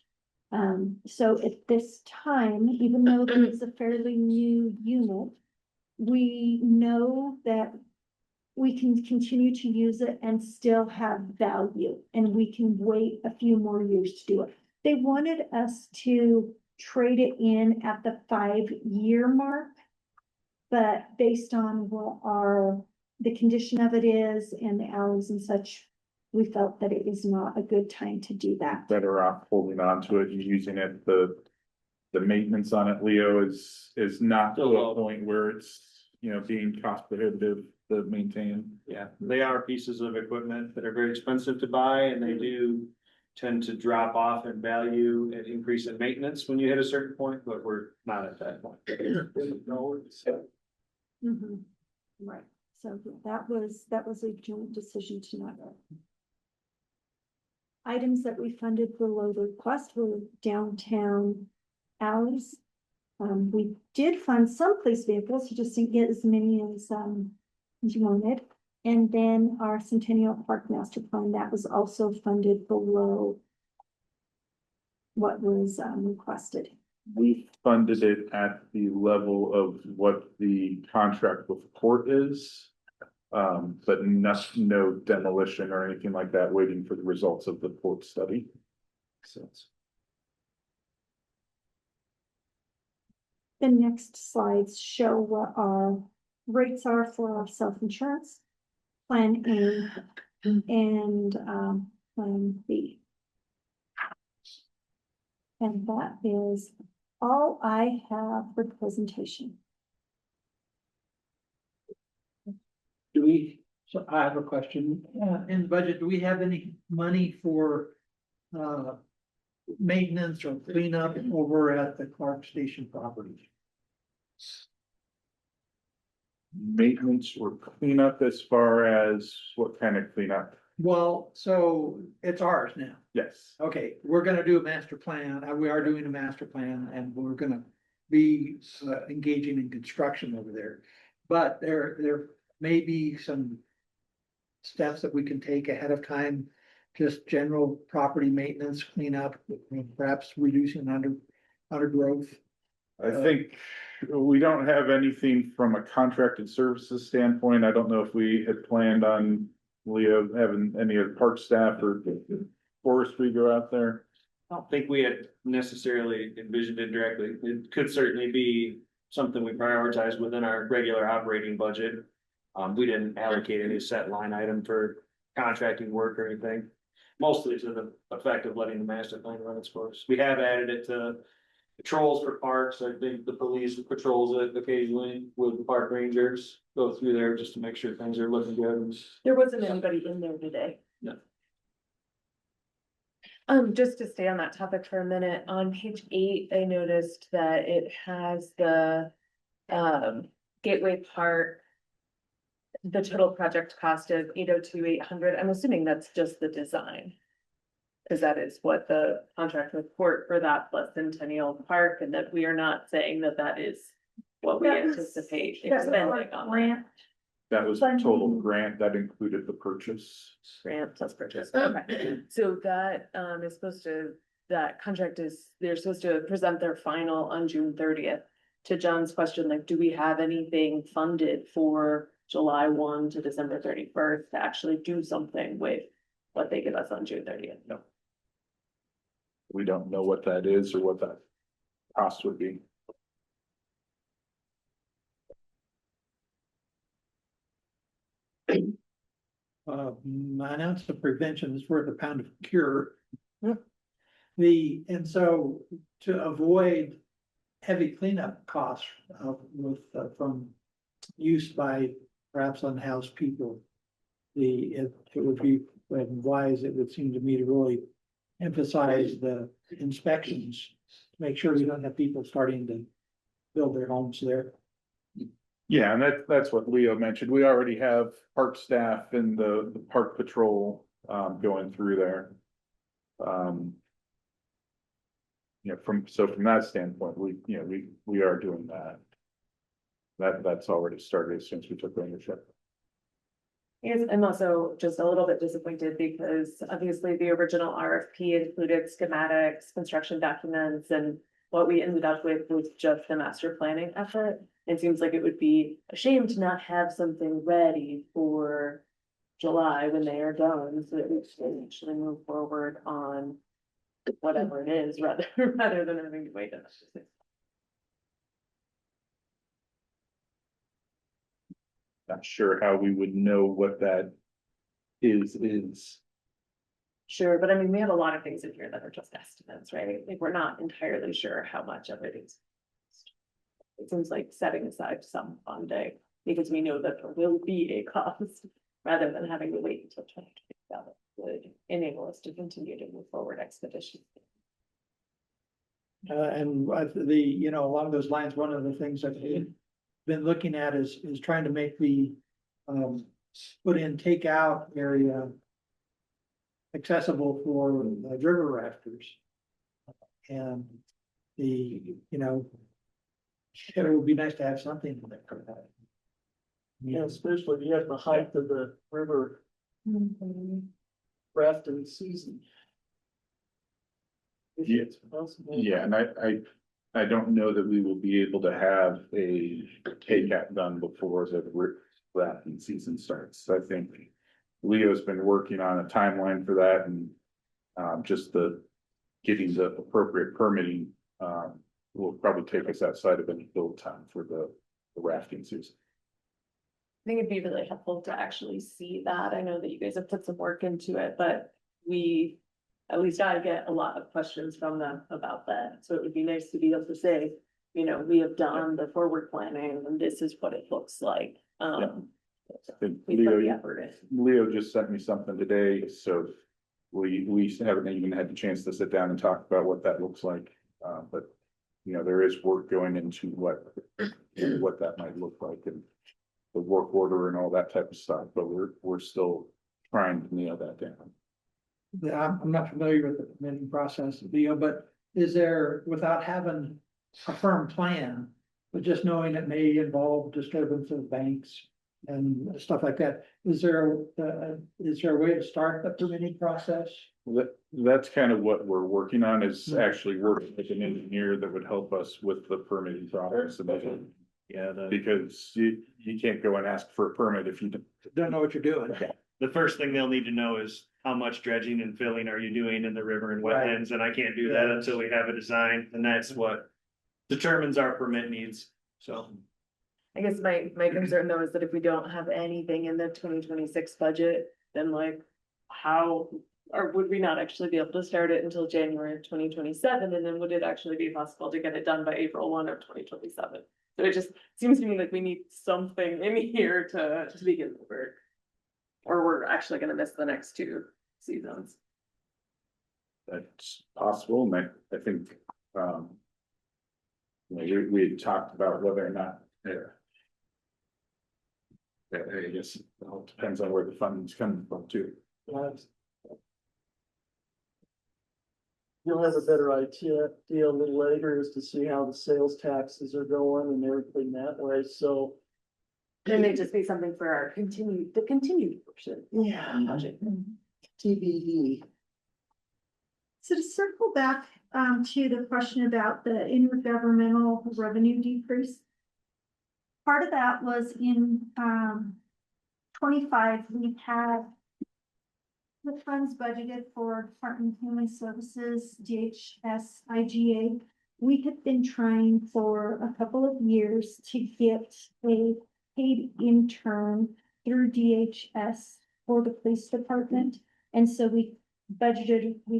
So at this time, even though it's a fairly new unit, we know that we can continue to use it and still have value, and we can wait a few more years to do it. They wanted us to trade it in at the 5-year mark. But based on what the condition of it is and the hours and such, we felt that it is not a good time to do that. Better off holding on to it and using it. The maintenance on it, Leo, is not to a point where it's, being cost prohibitive to maintain. Yeah, they are pieces of equipment that are very expensive to buy, and they do tend to drop off in value and increase in maintenance when you hit a certain point, but we're not at that point. Mhm. Right, so that was a joint decision tonight. Items that we funded below the request were downtown alleys. We did fund some police vehicles, you just didn't get as many as you wanted. And then our Centennial Park Master Plan, that was also funded below what was requested. We funded it at the level of what the contract with the port is. But no demolition or anything like that, waiting for the results of the port study. So. The next slides show what our rates are for our self-insurance, Plan A and Plan B. And that is all I have for the presentation. So I have a question. In the budget, do we have any money for maintenance or cleanup over at the Clark Station property? Maintenance or cleanup as far as what kind of cleanup? Well, so it's ours now. Yes. Okay, we're gonna do a master plan. We are doing a master plan and we're gonna be engaging in construction over there. But there may be some steps that we can take ahead of time just general property maintenance, cleanup, perhaps reducing undergrowth. I think we don't have anything from a contracted services standpoint. I don't know if we had planned on Leo having any of the park staff or forestry go out there. I don't think we had necessarily envisioned it directly. It could certainly be something we prioritize within our regular operating budget. We didn't allocate any set line item for contracting work or anything. Mostly to the effect of letting the master plan run its course. We have added it to patrols for parks. I think the police patrols it occasionally with the park rangers. Go through there just to make sure things are looking good. There wasn't anybody in there today. No. Just to stay on that topic for a minute, on page 8, I noticed that it has the Gateway Park. The total project cost of 802,800. I'm assuming that's just the design. Cause that is what the contract with Port for that plus Centennial Park, and that we are not saying that that is what we That was- anticipate That's our expending on that. grant. That was the total grant, that included the purchase. Grant plus purchase, okay, so that is supposed to, that contract is, they're supposed to present their final on June 30th. To John's question, like, do we have anything funded for July 1 to December 31st to actually do something with what they give us on June 30th? No. We don't know what that is or what that cost would be. An ounce of prevention is worth a pound of cure. Yeah. And so to avoid heavy cleanup costs from use by perhaps unhoused people. It would be wise, it would seem to me, to really emphasize the inspections. Make sure we don't have people starting to build their homes there. Yeah, and that's what Leo mentioned. We already have park staff and the park patrol going through there. From that standpoint, we are doing that. That's already started since we took ownership. Yes, I'm also just a little bit disappointed because obviously the original RFP included schematics, construction documents, and what we ended up with was just the master planning effort. It seems like it would be a shame to not have something ready for July when they are done, so that we can actually move forward on whatever it is, rather than having to wait another 6 months. Not sure how we would know what that is. Sure, but I mean, we have a lot of things in here that are just estimates, right? Like, we're not entirely sure how much of it is. It seems like setting aside some funding, because we know that there will be a cost, rather than having to wait until 2027 would enable us to continue to move forward expeditiously. Along those lines, one of the things I've been looking at is trying to make the put in takeout area accessible for river rafters. And it would be nice to have something in there for that. Yeah, especially if you have the height of the river rafting season. If Yeah. it's possible. Yeah, and I don't know that we will be able to have a takeout done before the rafting season starts. I think Leo's been working on a timeline for that, and just getting the appropriate permitting will probably take us outside of any build time for the rafting season. I think it'd be really helpful to actually see that. I know that you guys have put some work into it, but at least I get a lot of questions from them about that. So it would be nice to be able to say, we have done the forward planning and this is what it looks like. And We put the effort in. Leo just sent me something today, so we haven't even had the chance to sit down and talk about what that looks like. But there is work going into what that might look like, and the work order and all that type of stuff, but we're still trying to nail that down. I'm not familiar with the permitting process, Leo, but is there, without having a firm plan, but just knowing it may involve disturbance of banks and stuff like that. Is there a way to start the permitting process? That's kind of what we're working on, is actually working with an engineer that would help us with the permitting process. Yeah, Because you can't go and ask for a permit if you Don't know what you're doing. the first thing they'll need to know is how much dredging and filling are you doing in the river and wetlands, and I can't do that until we have a design, and that's what determines our permit needs, so. I guess my concern though is that if we don't have anything in the 2026 budget, then like, how? Or would we not actually be able to start it until January of 2027, and then would it actually be possible to get it done by April 1 of 2027? So it just seems to me like we need something in here to begin the work. Or we're actually gonna miss the next 2 seasons. That's possible, and I think, we had talked about whether or not, I guess it all depends on where the funding's coming from too. You'll have a better idea a little later as to see how the sales taxes are going and everything that way, so. It may just be something for our continued portion. Yeah. Budget. TBD. So to circle back to the question about the intergovernmental revenue decrease. Part of that was in 25, we had the funds budgeted for Department of Human Services, DHS, IGA. We have been trying for a couple of years to get a paid intern through DHS for the police department. And so we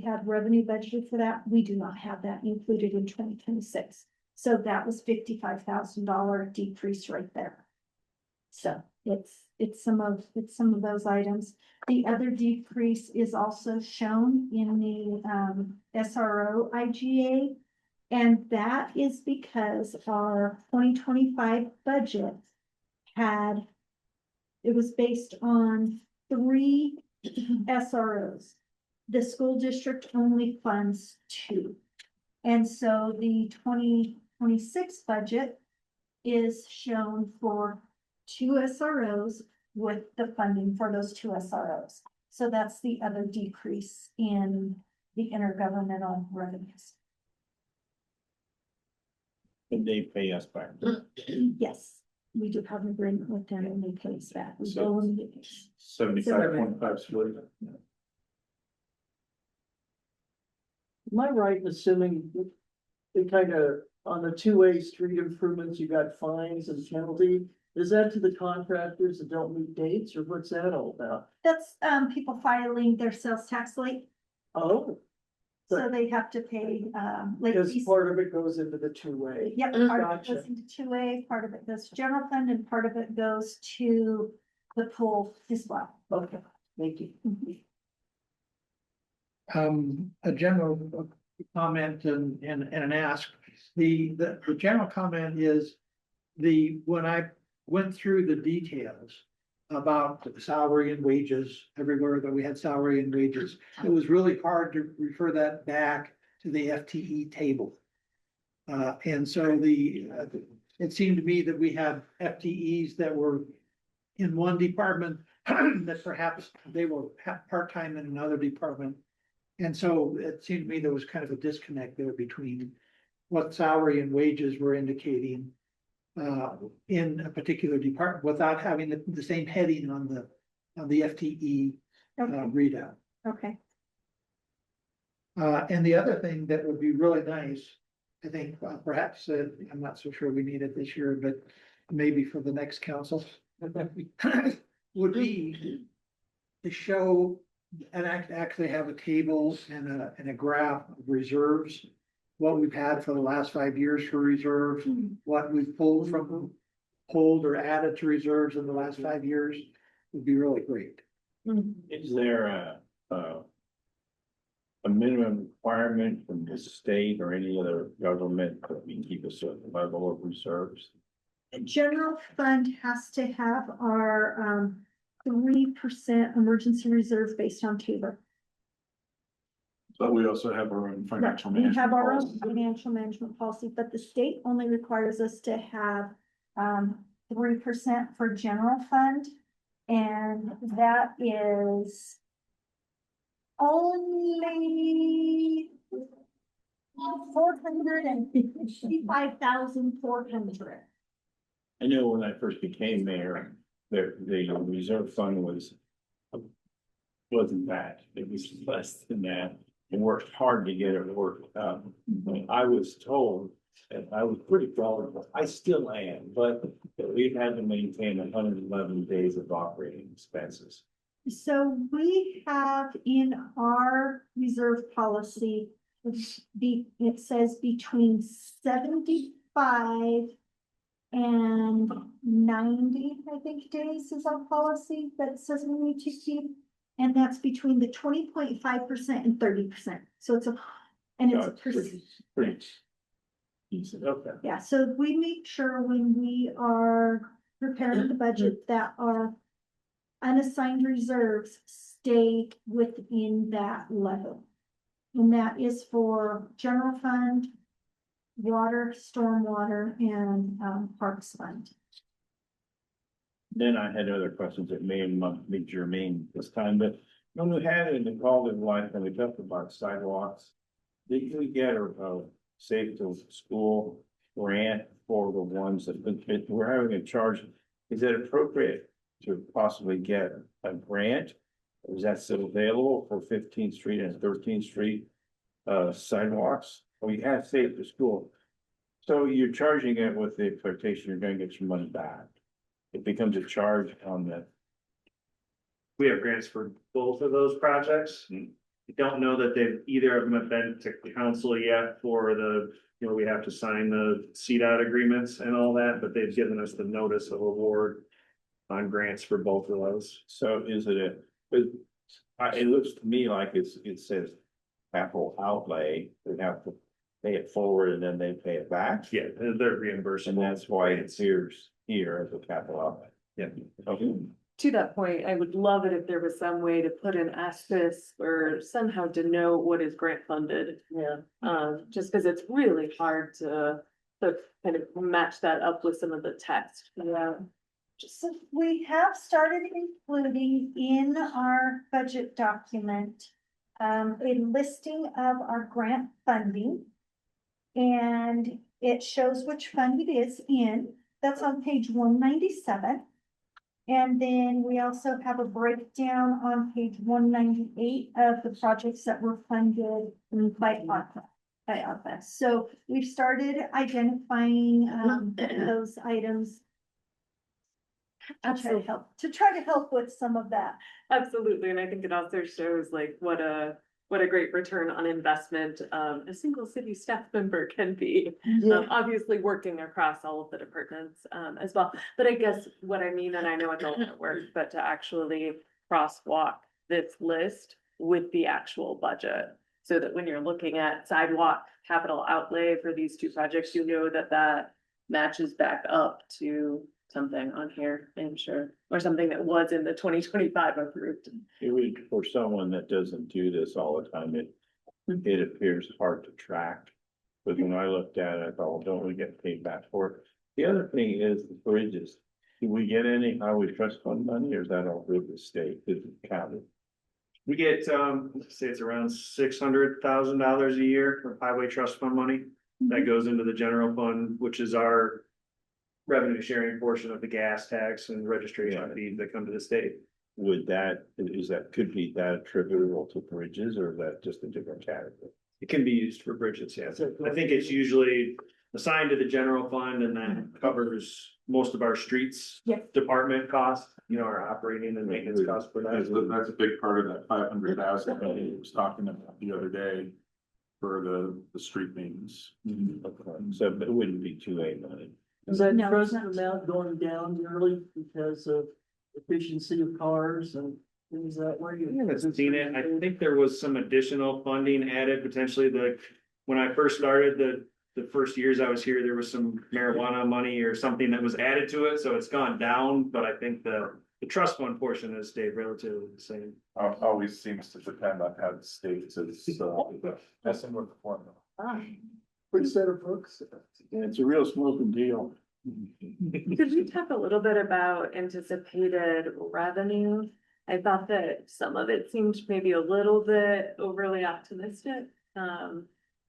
had revenue budgeted for that. We do not have that included in 2026. So that was $55,000 decrease right there. So it's some of those items. The other decrease is also shown in the SRO IGA. And that is because our 2025 budget it was based on 3 SROs. The school district only funds 2. And so the 2026 budget is shown for 2 SROs with the funding for those 2 SROs. So that's the other decrease in the intergovernmental revenues. And they pay us back. Yes, we do have an agreement with them and they pay us back. We So- go and get paid. 75.5 split. Am I right in assuming they kind of, on the two-way street improvements, you got fines and penalty? Is that to the contractors that don't meet dates, or what's that all about? That's people filing their sales tax late, Oh, so they have to pay late because fees. part of it goes into the two-way. Yep, part of it Gotcha. goes into 2A, part of it goes to general fund, and part of it goes to the pool as well. Okay, thank you. A general comment and an ask. The general comment is when I went through the details about salary and wages, everywhere that we had salary and wages, it was really hard to refer that back to the FTE table. And so it seemed to me that we had FTEs that were in one department that perhaps they were part-time in another department. And so it seemed to me there was kind of a disconnect there between what salary and wages were indicating in a particular department without having the same heading on the FTE Okay, readout. okay. And the other thing that would be really nice, I think, perhaps, I'm not so sure we need it this year, but maybe for the next council, would be to show and actually have a table and a graph of reserves, what we've had for the last 5 years for reserves, what we've pulled or added to reserves in the last 5 years would be really great. Is there a minimum requirement from the state or any other government that we keep a certain level of reserves? The general fund has to have our 3% emergency reserve based on TABOR. But we also have our own financial We management. have our own policy. financial management policy, but the state only requires us to have 3% for general fund. And that is only 455,400. I know when I first became mayor, the reserve fund wasn't that, it was less than that. And worked hard to get it worked out. I was told, and I was pretty proud of it, I still am, but we had to maintain 111 days of operating expenses. So we have in our reserve policy, it says between 75 and 90, I think, days is our policy that says we need to keep. And that's between the 20.5% and 30%. So it's a, and it's a percent. Pretty decent, okay. Yeah, so we make sure when we are preparing the budget that our unassigned reserves stay within that level. And that is for general fund, water, stormwater, and parks fund. Then I had other questions that may not be germane this time, but when we had it in the call in life and we talked about sidewalks, did we get a safe to school grant for the ones that we're having a charge? Is it appropriate to possibly get a grant? Or is that still available for 15th Street and 13th Street sidewalks? We have safe to school. So you're charging it with the expectation you're gonna get your money back. It becomes a charge on the. We have grants for both of those projects. I don't know that either of them have been to council yet for we have to sign the CDOT agreements and all that, but they've given us the notice of award on grants for both of those. So is it it looks to me like it says capital outlay, we have to pay it forward and then they pay it back. Yeah, they're reimbursable. And that's why it appears here as a capital outlay. Yeah. Okay. To that point, I would love it if there was some way to put an asterisk or somehow denote what is grant funded. Yeah. Just because it's really hard to kind of match that up with some of the text. Yeah. So we have started including in our budget document a listing of our grant funding. And it shows which fund it is in. That's on page 197. And then we also have a breakdown on page 198 of the projects that were funded by ARPA. So we've started identifying those items to try to help with some of that. Absolutely, and I think it also shows like what a great return on investment a single city staff member can be. Obviously working across all of the departments as well. But I guess what I mean, and I know it's a lot of work, but to actually crosswalk this list with the actual budget. So that when you're looking at sidewalk capital outlay for these two projects, you know that matches back up to something on here, I'm sure, or something that was in the 2025 approved. It would, for someone that doesn't do this all the time, it appears hard to track. But when I looked at it, I thought, well, don't we get paid back for it? The other thing is the bridges. Do we get any highway trust fund money or is that all through the state, is it counted? We get, let's say it's around $600,000 a year for highway trust fund money. That goes into the general fund, which is our revenue sharing portion of the gas tax and registration fees that come to the state. Could be that attributable to bridges or is that just a different category? It can be used for bridges, yes. I think it's usually assigned to the general fund and then covers most of our streets department costs, our operating and maintenance costs for that. That's a big part of that 500,000 that he was talking about the other day for the street maintenance. Okay. So it wouldn't be 2A money. Is that No, it's present amount going down yearly because of efficiency of cars and things that way? I haven't seen it. I think there was some additional funding added potentially when I first started the first years I was here, there was some marijuana money or something that was added to it. So it's gone down, but I think the trust fund portion has stayed relatively the same. Always seems to depend on how the state is messing with the formula. Pretty set of books. Yeah, it's a real smoking deal. Could you talk a little bit about anticipated revenue? I thought that some of it seemed maybe a little bit overly optimistic.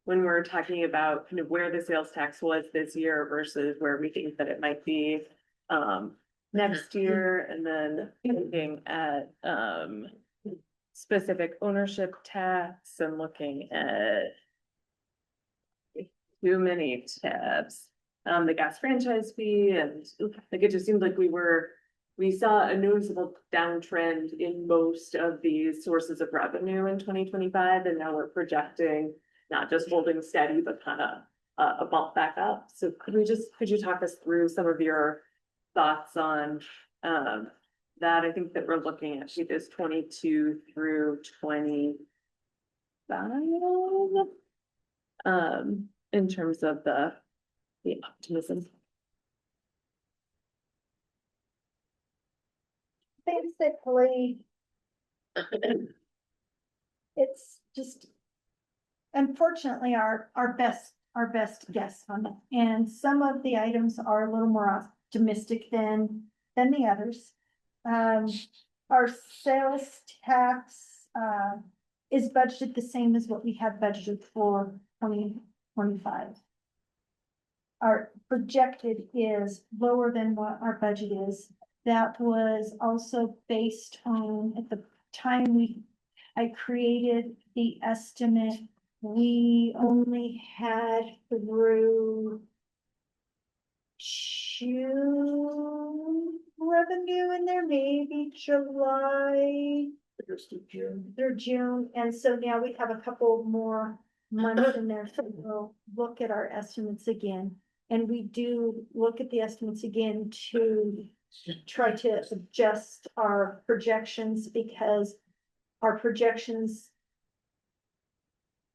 When we're talking about kind of where the sales tax was this year versus where we think that it might be next year, and then looking at specific ownership tax and looking at too many tabs. The gas franchise fee, and like it just seemed like we saw a noticeable downtrend in most of these sources of revenue in 2025, and now we're projecting not just holding steady, but kind of a bump back up. So could you talk us through some of your thoughts on that? I think that we're looking at pages 22 through 25 in terms of the optimism. Basically, it's just unfortunately our best guess on it. And some of the items are a little more optimistic than the others. Our sales tax is budgeted the same as what we have budgeted for 2025. Our projected is lower than what our budget is. That was also based on, at the time I created the estimate, we only had through June revenue in there, maybe July through June. And so now we have a couple more months in there, so we'll look at our estimates again. And we do look at the estimates again to try to adjust our projections, because our projections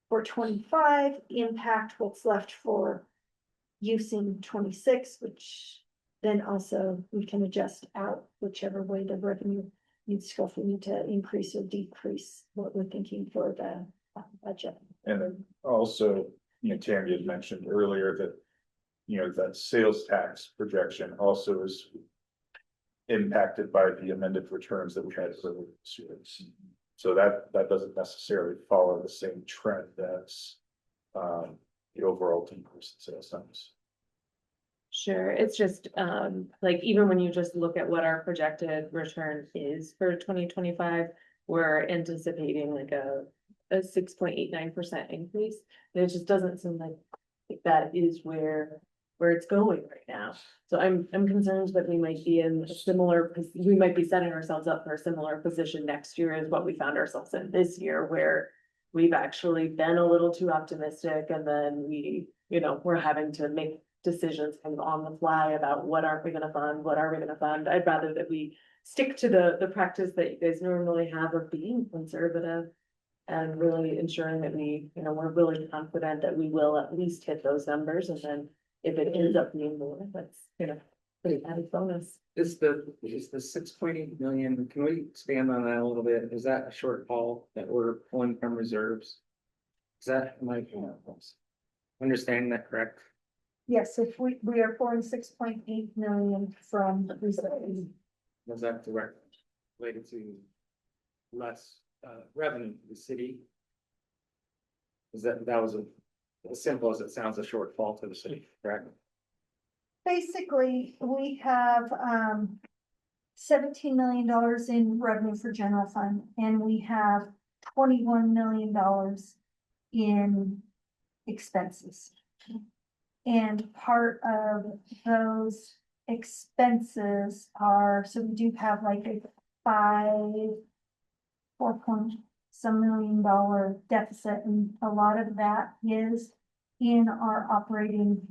for 25 impact what's left for use in 26, which then also we can adjust out whichever way the revenue needs to go, if we need to increase or decrease what we're thinking for the budget. And then also, Tammy had mentioned earlier that, that sales tax projection also is impacted by the amended returns that we had for the students. So that doesn't necessarily follow the same trend as the overall decrease in sales tax. Sure, it's just like even when you just look at what our projected return is for 2025, we're anticipating like a 6.89% increase. And it just doesn't seem like that is where it's going right now. So I'm concerned that we might be in a similar, we might be setting ourselves up for a similar position next year as what we found ourselves in this year, where we've actually been a little too optimistic, and then we're having to make decisions kind of on the fly about what are we going to fund. I'd rather that we stick to the practice that you guys normally have of being conservative and really ensuring that we're really confident that we will at least hit those numbers. And then if it ends up being more, that's pretty added bonus. Is the 6.8 million, can we expand on that a little bit? Is that a shortfall that we're pulling from reserves? Is that my understanding that correct? Yes, if we are pulling 6.8 million from reserves. Was that direct related to less revenue to the city? Is that was as simple as it sounds, a shortfall to the city, correct? Basically, we have $17 million in revenue for general fund, and we have $21 million in expenses. And part of those expenses are, so we do have like a $4.some million deficit, and a lot of that is in our operating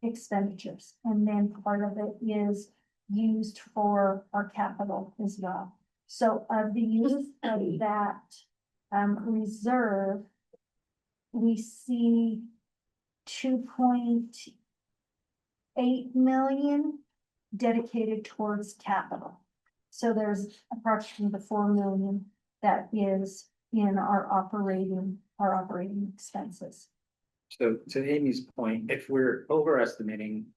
expenditures. And then part of it is used for our capital as well. So of the use of that reserve, we see 2.8 million dedicated towards capital. So there's approximately the 4 million that is in our operating expenses. So to Amy's point, if we're overestimating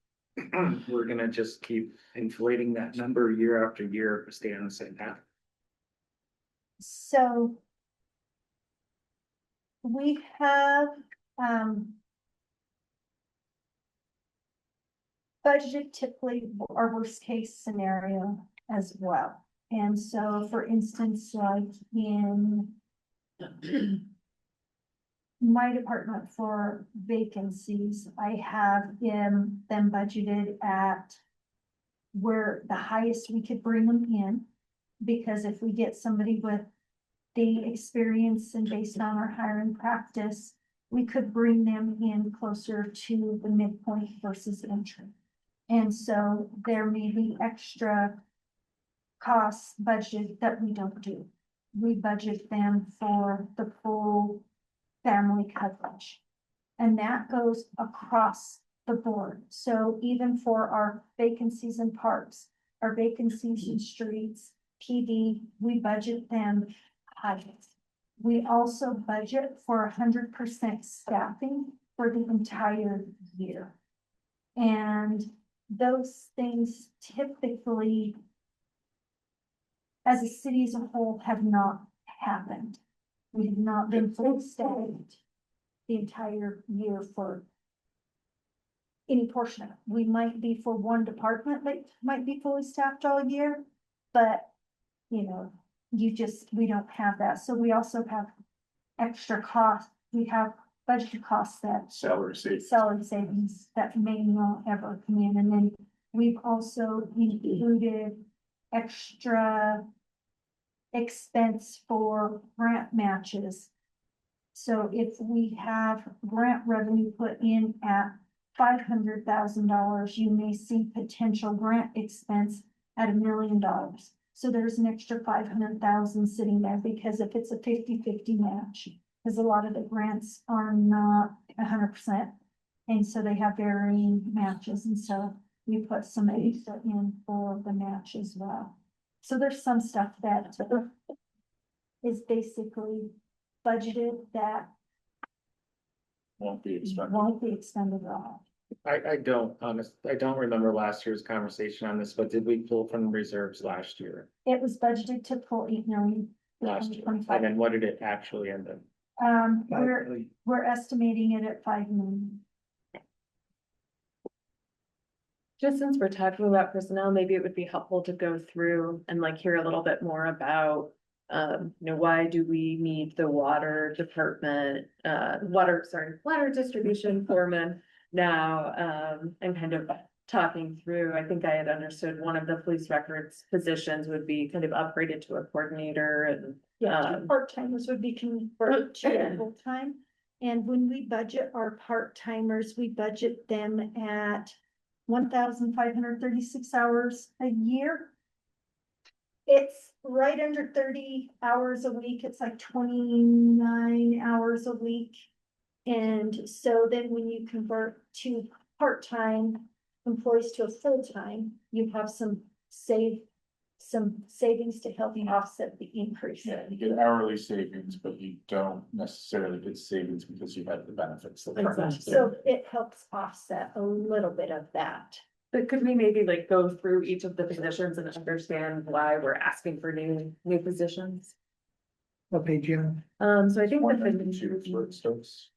we're gonna just keep inflating that number year after year, or stay on the same path. So we have, budgeted typically our worst case scenario as well. And so, for instance, like in my department for vacancies, I have them budgeted at where the highest we could bring them in. Because if we get somebody with the experience and based on our hiring practice, we could bring them in closer to the midpoint versus entry. And so there may be extra costs budgeted that we don't do. We budget them for the full family coverage. And that goes across the board. So even for our vacancies in parks, our vacancies in streets, PD, we budget them highest. We also budget for 100% staffing for the entire year. And those things typically, as a city as a whole, have not happened. We have not been fully staffed the entire year for any portion of it. We might be for one department that might be fully staffed all year, but you know, we don't have that. So we also have extra costs. We have budget costs that salary savings that may not ever come in. And then we've also included extra expense for grant matches. So if we have grant revenue put in at $500,000, you may see potential grant expense at $1 million. So there's an extra 500,000 sitting there, because if it's a 50-50 match, because a lot of the grants are not 100%. And so they have varying matches. And so we put some extra in for the match as well. So there's some stuff that is basically budgeted that Won't be expended at all. I don't remember last year's conversation on this, but did we pull from reserves last year? It was budgeted to pull 8 million. Last year, 2025. and then what did it actually end up? We're estimating it at 5 million. Just since we're talking about personnel, maybe it would be helpful to go through and like hear a little bit more about. Why do we need the water department, water distribution foreman now, and kind of talking through, I think I had understood one of the police records positions would be kind of upgraded to a coordinator and. Yeah, part-timers would be converted to full-time. And when we budget our part-timers, we budget them at 1,536 hours a year. It's right under 30 hours a week. It's like 29 hours a week. And so then when you convert to part-time employees to a full-time, you have some savings to help you offset the increase. Yeah, you get hourly savings, but you don't necessarily get savings because you have the benefits. Exactly. So it helps offset a little bit of that. But could we maybe like go through each of the positions and understand why we're asking for new positions? What page you So I think One that and two, for instance.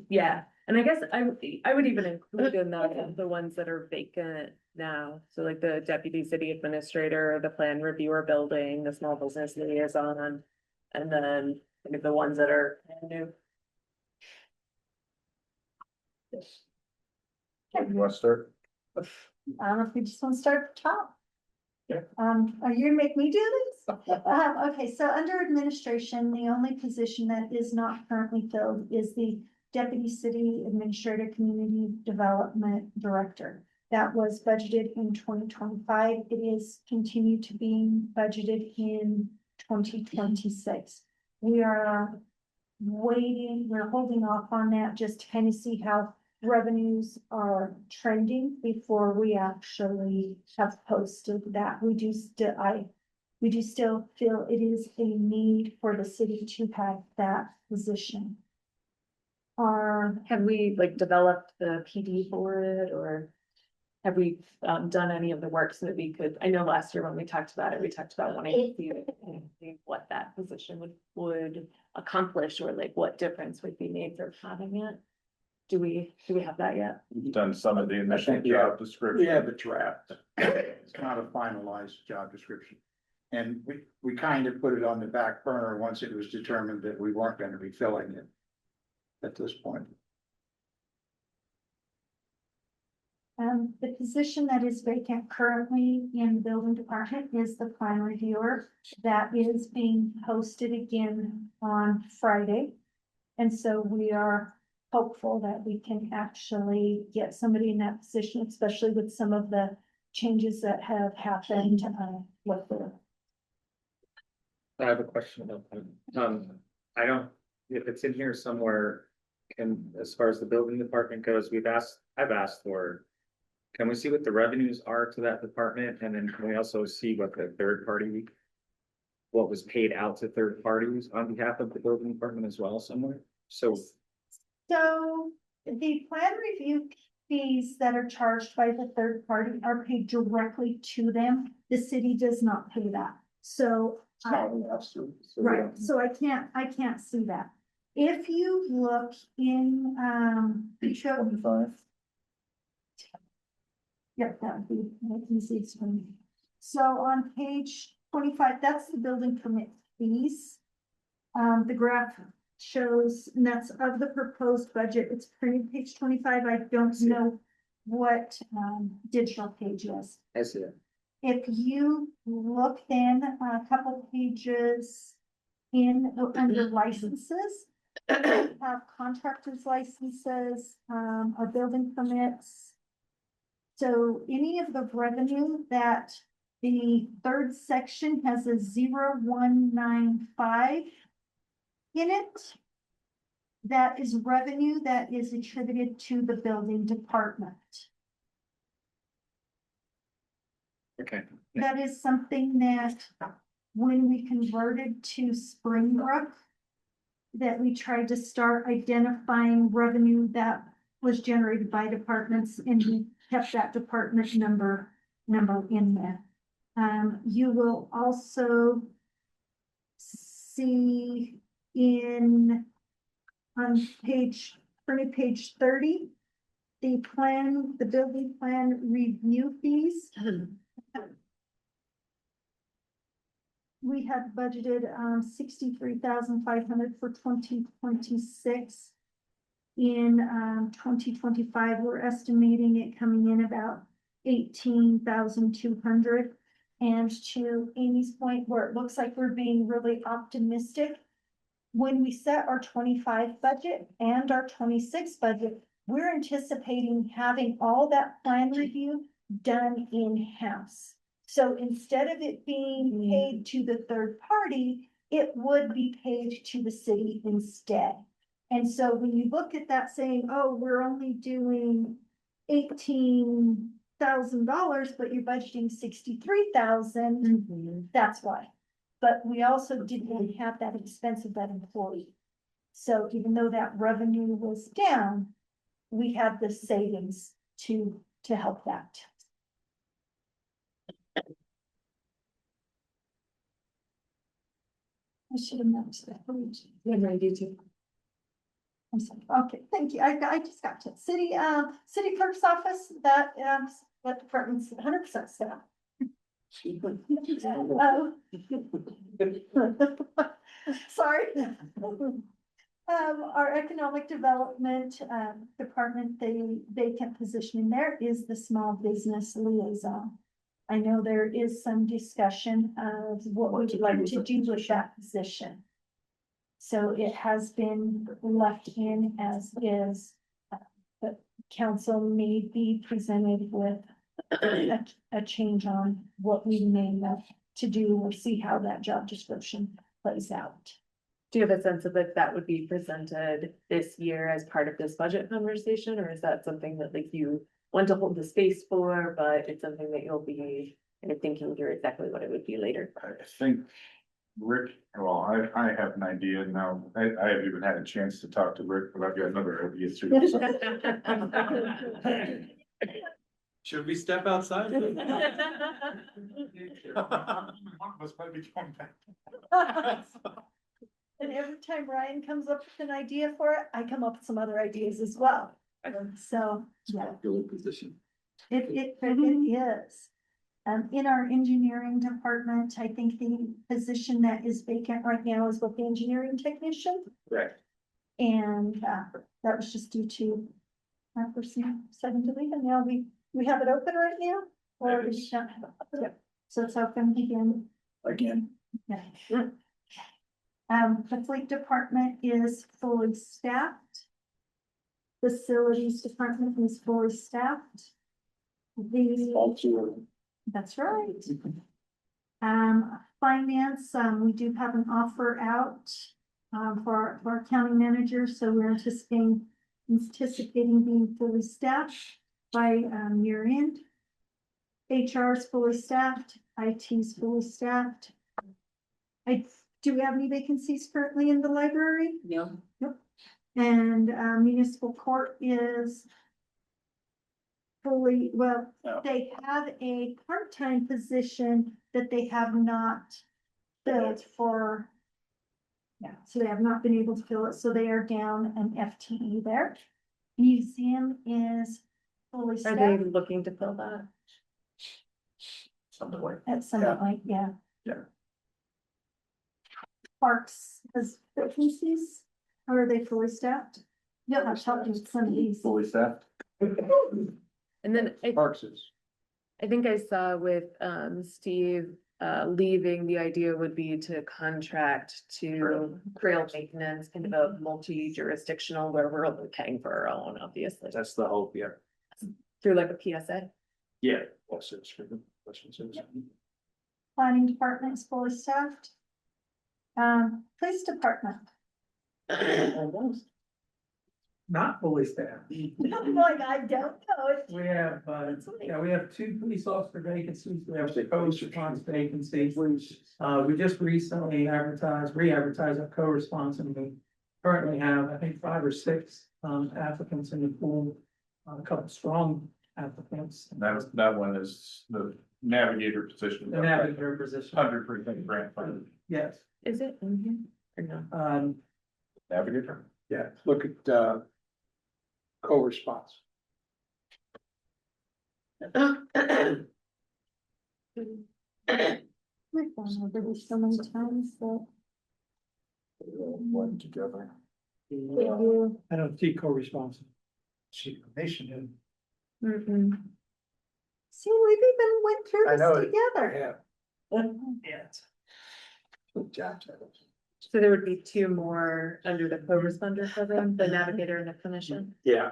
yeah, and I guess I would even include in that the ones that are vacant now. So like the deputy city administrator, the plan reviewer building, the small business liaison, and then kind of the ones that are new. You want to start? I don't know if we just want to start at the top. Yeah. Are you gonna make me do this? Okay, so under administration, the only position that is not currently filled is the Deputy City Administrator Community Development Director. That was budgeted in 2025. It is continued to be budgeted in 2026. We are waiting, we're holding off on that just to kind of see how revenues are trending before we actually have posted that. We do still feel it is a need for the city to have that position. Have we like developed the PD for it or? have we done any of the work so that we could, I know last year when we talked about it, we talked about wanting to see what that position would accomplish, or like what difference would be made for having it? Do we have that yet? We've done some of the initial think we have- job description. We have a draft. It's not a finalized job description. And we kind of put it on the back burner once it was determined that we weren't gonna be filling it at this point. The position that is vacant currently in the building department is the plan reviewer. That is being posted again on Friday. And so we are hopeful that we can actually get somebody in that position, especially with some of the changes that have happened, with the. I have a question about that. I don't, if it's in here somewhere, can, as far as the building department goes, I've asked for. Can we see what the revenues are to that department, and then can we also see what the third party? What was paid out to third parties on behalf of the building department as well somewhere? So, So the plan review fees that are charged by the third party are paid directly to them. The city does not pay that. So. Right, so I can't see that. If you look in, Yep, that would be, I can see it's from. So on page 25, that's the building permit fees. The graph shows, and that's of the proposed budget, it's printed page 25, I don't know what, digital page is. I see it. If you look then a couple pages in, under licenses, we have contractors licenses, our building permits. So any of the revenue that the third section has a 0195 in it, that is revenue that is attributed to the building department. Okay. That is something that when we converted to Springbrook, that we tried to start identifying revenue that was generated by departments, and we kept that department number in there. You will also see on page 30, the building plan review fees. We had budgeted 63,500 for 2026. In 2025, we're estimating it coming in about 18,200. And to Amy's point, where it looks like we're being really optimistic, when we set our 25 budget and our 26 budget, we're anticipating having all that plan review done in-house. So instead of it being paid to the third party, it would be paid to the city instead. And so when you look at that saying, oh, we're only doing $18,000, but you're budgeting 63,000, that's why. But we also didn't have that expense of that employee. So even though that revenue was down, we had the savings to help that. I should have noticed that. Yeah, ready to. I'm sorry. Okay, thank you. I just got to city clerk's office, that department's 100% staff. Sorry. Our economic development department, the vacant position in there is the small business liaison. I know there is some discussion of what would you like to do with that position. So it has been left in as is. The council may be presented with a change on what we may have to do or see how that job description plays out. Do you have a sense of if that would be presented this year as part of this budget conversation, or is that something that like you want to hold the space for, but it's something that you'll be kind of thinking through exactly what it would be later? I think Rick, well, I have an idea now. I haven't even had a chance to talk to Rick, but I've got another idea too. Should we step outside? One of us might be going back. And every time Ryan comes up with an idea for it, I come up with some other ideas as well. So, yeah, position. it is. In our engineering department, I think the position that is vacant right now is with the engineering technician. Correct. And, that was just due to our person deciding to leave, and now we have it open right now. Or we just don't have it. Yep. So it's open again. Again. Yeah. The fleet department is fully staffed. Facilities department is fully staffed. That's right. Finance, we do have an offer out, for our county manager, so we're anticipating being fully staffed by, year end. HR is fully staffed, IT is fully staffed. Do we have any vacancies currently in the library? No. Nope. And municipal court is fully, well, Oh. they have a part-time position that they have not filled for. Yeah, so they have not been able to fill it, so they are down an FTE there. Museum is fully Are they staffed looking to fill that? Something like. at some point, yeah. Yeah. Parks has vacancies, or are they fully staffed? You'll have to talk to some of these. Fully staffed. And then Parks is. I think I saw with Steve leaving, the idea would be to contract to trail maintenance, kind of a multi-jurisdictional where we're only paying for our own, obviously, That's the hope, yeah. through like a PSA. Yeah. That's it, for the questions. Planning department is fully staffed. Police department. Not fully staffed. Like, I don't know. We have, we have 2 police officer vacancies, we have co-response vacancies. We just recently re-advertised our co-response, and we currently have, I think, 5 or 6 applicants in the pool. A couple strong applicants. That one is the navigator position. The navigator position, 100% grant funded. yes. Is it in here or no? Navigator? Yeah, look at, co-response. We've gone over this so many times, so. One together. You- I don't see co-responsive. She, nation in. Mm-mm. See, we've even went through I know this it. together. Yeah. Good job, Travis. So there would be 2 more under the co-responder program, the navigator and the clinician. Yeah.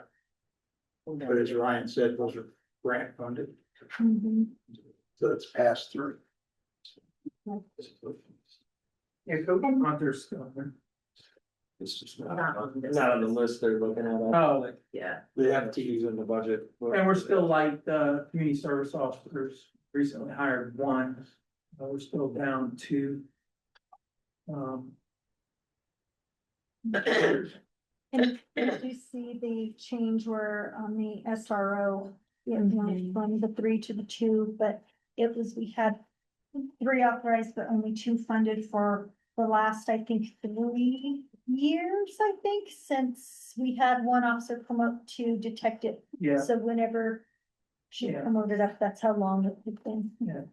But as Ryan said, those are grant funded, Mhm. so it's passed through. Yeah, co-responder's still there. It's just Not not. on this. Not on the list they're looking at. Oh, Yeah. They have to use in the budget. and we're still like, the community service officers recently hired 1, we're still down 2. And did you see the change where on the SRO, it went from the 3 to the 2, but it was, we had 3 authorized, but only 2 funded for the last, I think, 3 years, I think, since we had 1 officer promote to detective. Yeah, So whenever she Yeah. promoted up, that's how long it had been. Yeah.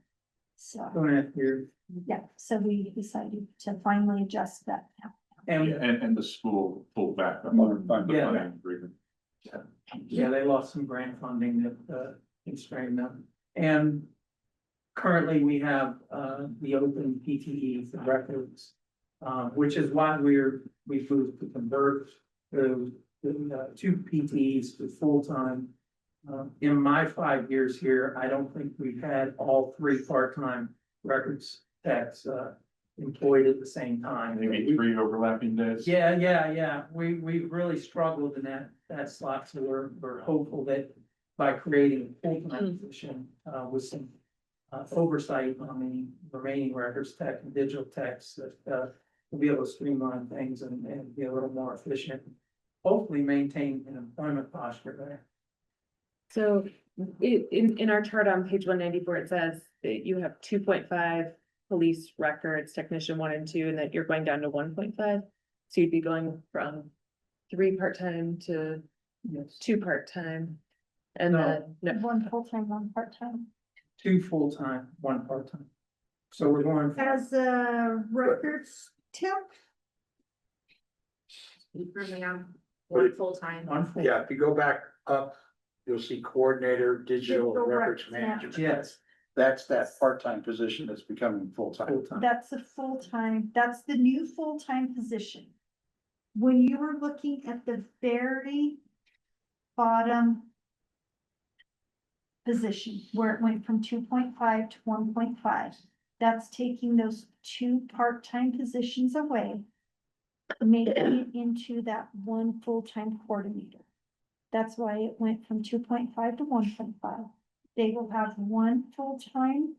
So, going at here, yeah, so we decided to finally adjust that now. and And the school pulled back on the funding Yeah. agreement. yeah, they lost some grant funding that constrained them. And currently we have the open PTE for records, which is why we've moved to convert the 2 PTEs to full-time. In my 5 years here, I don't think we've had all 3 part-time records techs employed at the same time. Maybe 3 overlapping days. Yeah, we've really struggled in that slot, so we're hopeful that by creating a full-time position, with some oversight on the remaining records tech and digital techs, that we'll be able to streamline things and be a little more efficient. Hopefully maintain an employment posture there. So in our chart on page 194, it says that you have 2.5 police records, technician 1 and 2, and that you're going down to 1.5. So you'd be going from 3 part-time to Yes. 2 part-time. And No. then, no, One full-time, one part-time. 2 full-time, 1 part-time. So we're going. As a records tip, one full-time. One full. Yeah, if you go back up, you'll see coordinator, digital Digital records records management. Yes. That's that part-time position that's becoming full-time. Full-time. that's a full-time, that's the new full-time position. When you were looking at the very bottom position, where it went from 2.5 to 1.5, that's taking those 2 part-time positions away, making it into that 1 full-time coordinator. That's why it went from 2.5 to 1.5. They will have 1 full-time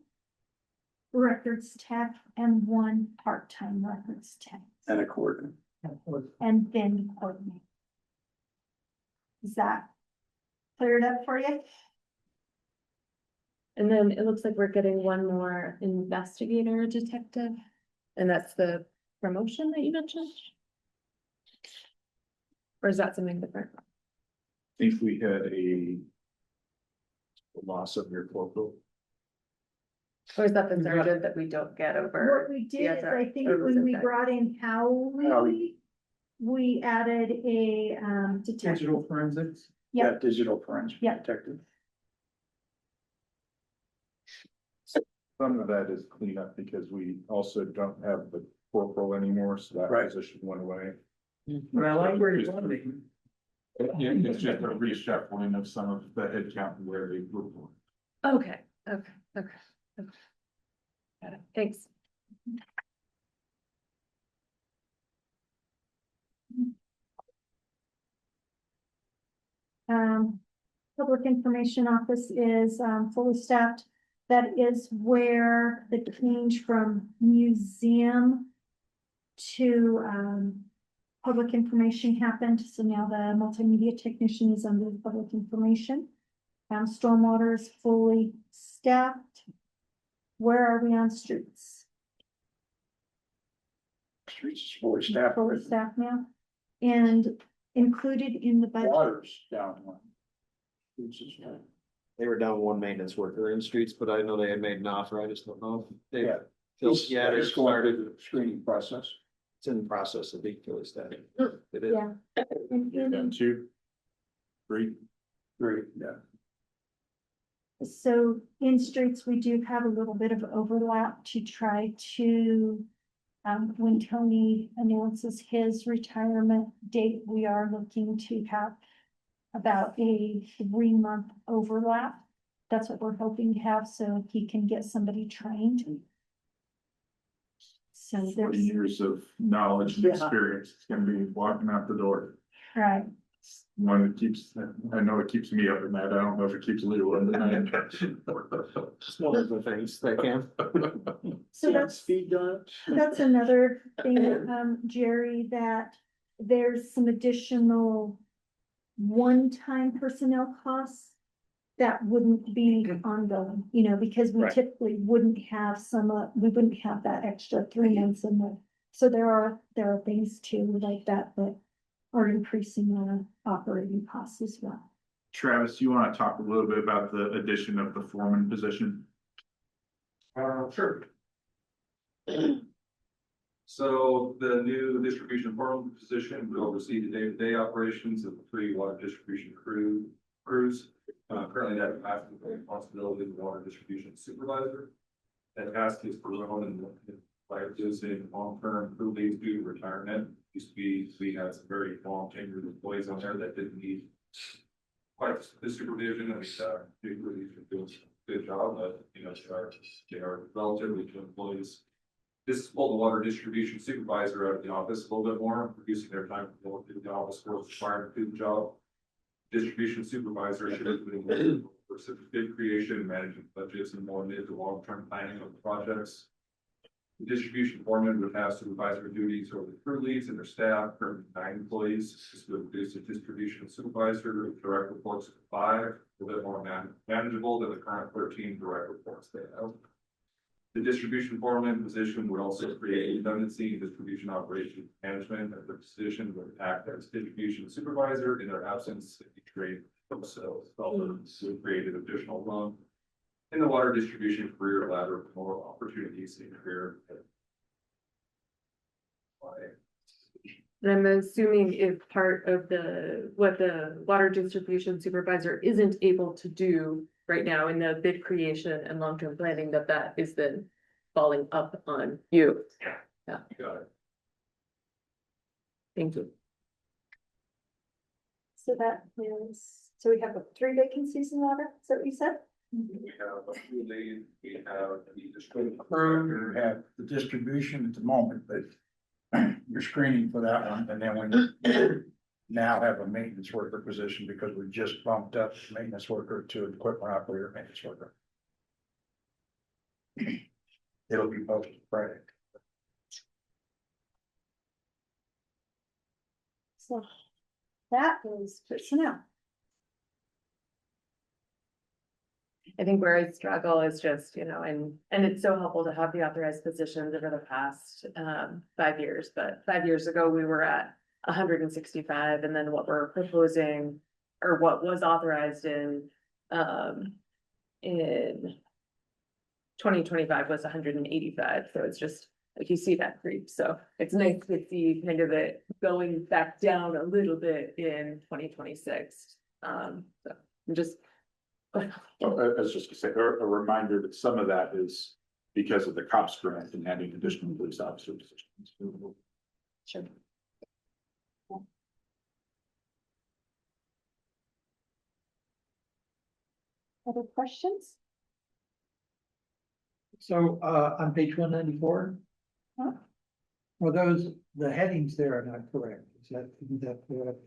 records tech and 1 part-time records tech, And a coordinator. and then coordinator. Is that cleared up for you? And then it looks like we're getting 1 more investigator detective. And that's the promotion that you mentioned? Or is that something different? Think we had a loss of your corporal. Or is that the sergeant that we don't get over? What we did is, CSR, I think or was when it we that- brought in Howley, Howley. we added a, detective. Digital forensics. Yeah. Yeah, digital forensic Yeah. detective. Some of that is cleanup because we also don't have the corporal anymore, so that Right. position went away. But I like where you're going. It's just a reshuffling of some of the headcount and where they were. Okay, okay. Got it, thanks. Public Information Office is, fully staffed. That is where the change from museum to, public information happened. So now the multimedia technician is under public information. Stormwater is fully staffed. Where are we on streets? Streets is fully staffed. Fully staffed now. And included in the budget. Water's down one. Streets is down. They were down 1 maintenance worker in streets, but I know they had made an offer, I just don't know. if they Yeah. Yeah, they're It's going started, through the screening process. it's in the process of being fully staffed. It is. Yeah. And You're down in- 2, 3. Great, yeah. So in streets, we do have a little bit of overlap to try to, when Tony announces his retirement date, we are looking to have about a 3-month overlap. That's what we're hoping to have, so he can get somebody trained. So 40 there's, years of knowledge and Yeah. experience, it's gonna be walking out the door. right, One that keeps, I know it keeps me up at night, I don't know if it keeps Leo up at night. Just one of the things they can. so that's. Speed dial. That's another thing, Jerry, that there's some additional one-time personnel costs that wouldn't be ongoing, because we Right. typically wouldn't have we wouldn't have that extra 3 months in there. So there are things too like that are increasing our operating costs as well. Travis, you wanna talk a little bit about the addition of the foreman position? Sure. So the new distribution foreman position will oversee the day-to-day operations of the 3 water distribution crews. Currently that task is the responsibility of the water distribution supervisor. That task is grown and by reducing long-term crew leaves due to retirement. Used to be, we had some very long tenured employees on there that didn't need quite the supervision and big crews are doing a good job, but they are relatively new employees. This is pulled the water distribution supervisor out of the office a little bit more, reducing their time to go through the office work required to do the job. Distribution supervisor should have been more for bid creation, management budgets, and more mid to long-term planning of the projects. The distribution foreman would have supervisory duties over the crew leads and their staff, currently 9 employees. This would reduce the distribution supervisor, direct reports to 5, a bit more manageable than the current 13 direct reports they have. The distribution foreman position would also create redundancy in distribution operation management, and the position would act as distribution supervisor in their absence if you trade themselves. Also, would create an additional rung in the water distribution career ladder with more opportunities in career. And I'm assuming if part of what the water distribution supervisor isn't able to do right now in the bid creation and long-term planning, that is then falling up on you. Got it. Thank you. So that is, so we have 3 vacancies in water, is that what you said? We have a few lead, we have the distribution Crew director. have the distribution at the moment, but you're screening for that one, and then we now have a maintenance worker position because we just bumped up maintenance worker to equipment operator, maintenance worker. It'll be posted Friday. So that is personnel. I think where I struggle is just, and it's so helpful to have the authorized positions over the past 5 years, but 5 years ago, we were at 165, and then what we're proposing, or what was authorized in 2025 was 185, so it's just, like, you see that creep, so it's nice to see kind of it going back down a little bit in 2026. So I'm just. I was just gonna say, a reminder that some of that is because of the cops grant and having additional police officer positions. Sure. Other questions? So, on page 194. Huh? Well, the headings there are not correct. Isn't that correct?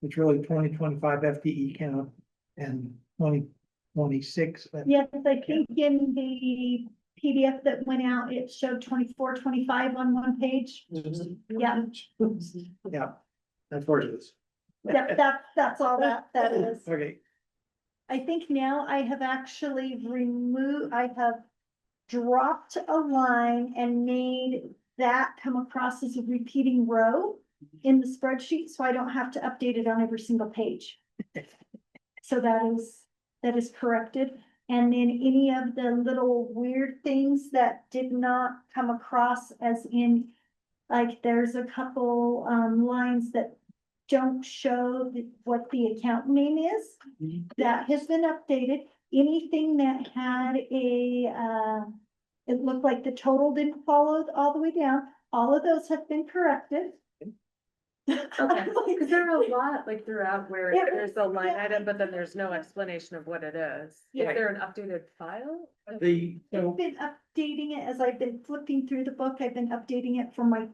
It's really 2025 FTE count and 2026. Yes, I think in the PDF that went out, it showed 24, 25 on one page. Yeah, Yeah, that's where it is. that's all that is. Okay, I think now I have actually I have dropped a line and made that come across as a repeating row in the spreadsheet, so I don't have to update it on every single page. So that is corrected. And then any of the little weird things that did not come across, as in, like, there's a couple lines that don't show what the account name is. That has been updated. Anything that had it looked like the total didn't follow all the way down, all of those have been corrected. Okay, because there are a lot like throughout where Yeah, there's a line yeah. item, but then there's no explanation of what it is. Is Yeah. there an updated file? I've been updating it as I've been flipping through the book. I've been updating it for my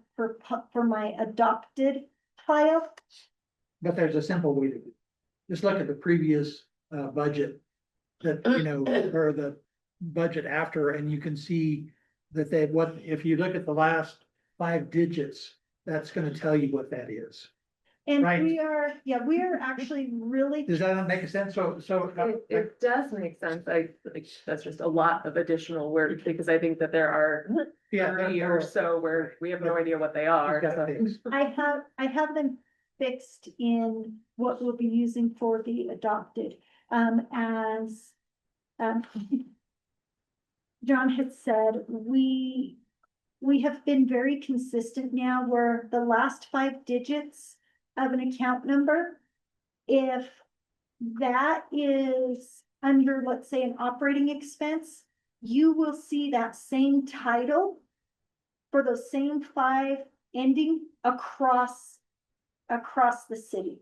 adopted file. but there's a simple way to do it. Just look at the previous budget that, or the budget after, and you can see that if you look at the last 5 digits, that's gonna tell you what that is. And Right. we are actually really, Does that make sense? So, It does make sense. That's just a lot of additional work because I think that there are yeah. 30 or so where we have no idea what they are. Got so- things. I have them fixed in what we'll be using for the adopted, as John had said, we have been very consistent now where the last 5 digits of an account number, if that is under, let's say, an operating expense, you will see that same title for those same 5 ending across the city.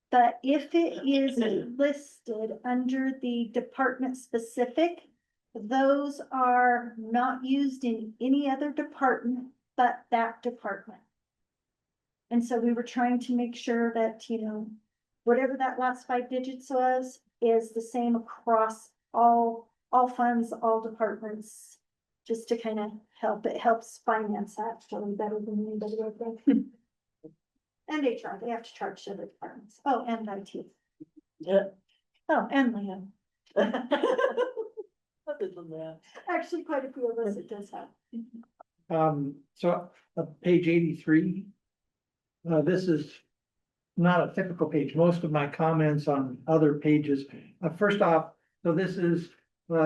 But if it is listed under the department specific, those are not used in any other department but that department. And so we were trying to make sure that, whatever that last 5 digits was, is the same across all funds, all departments, just to kind of help, it helps finance actually better than anybody would think. And HR, they have to charge to the departments, oh, and IT. Yeah. Oh, and Leanne, Other than that. actually quite a few of us it does have. So, page 83. This is not a typical page. Most of my comments on other pages. First off, so this is,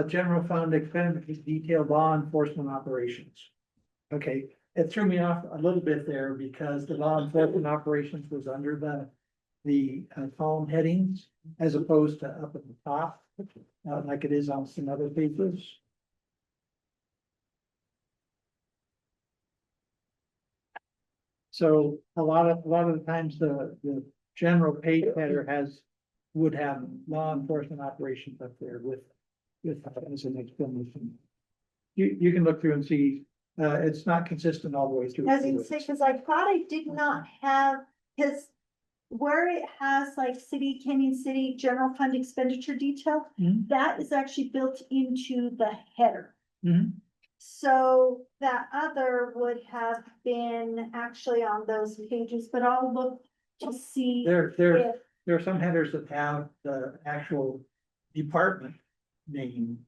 general fund expenditures, detailed law enforcement operations. Okay, it threw me off a little bit there because the law enforcement operations was under the column headings as opposed to up at the top, like it is on some other pages. So a lot of the times the general page header would have law enforcement operations up there with as an explanation. You can look through and see, it's not consistent all the way through. As in, say, cause I thought I did not have, cause where it has like city, Canyon City, general fund expenditure detail, Mhm. that is actually built into the header. Mhm. So that other would have been actually on those pages, but I'll look to see There if, are some headers that have the actual department name.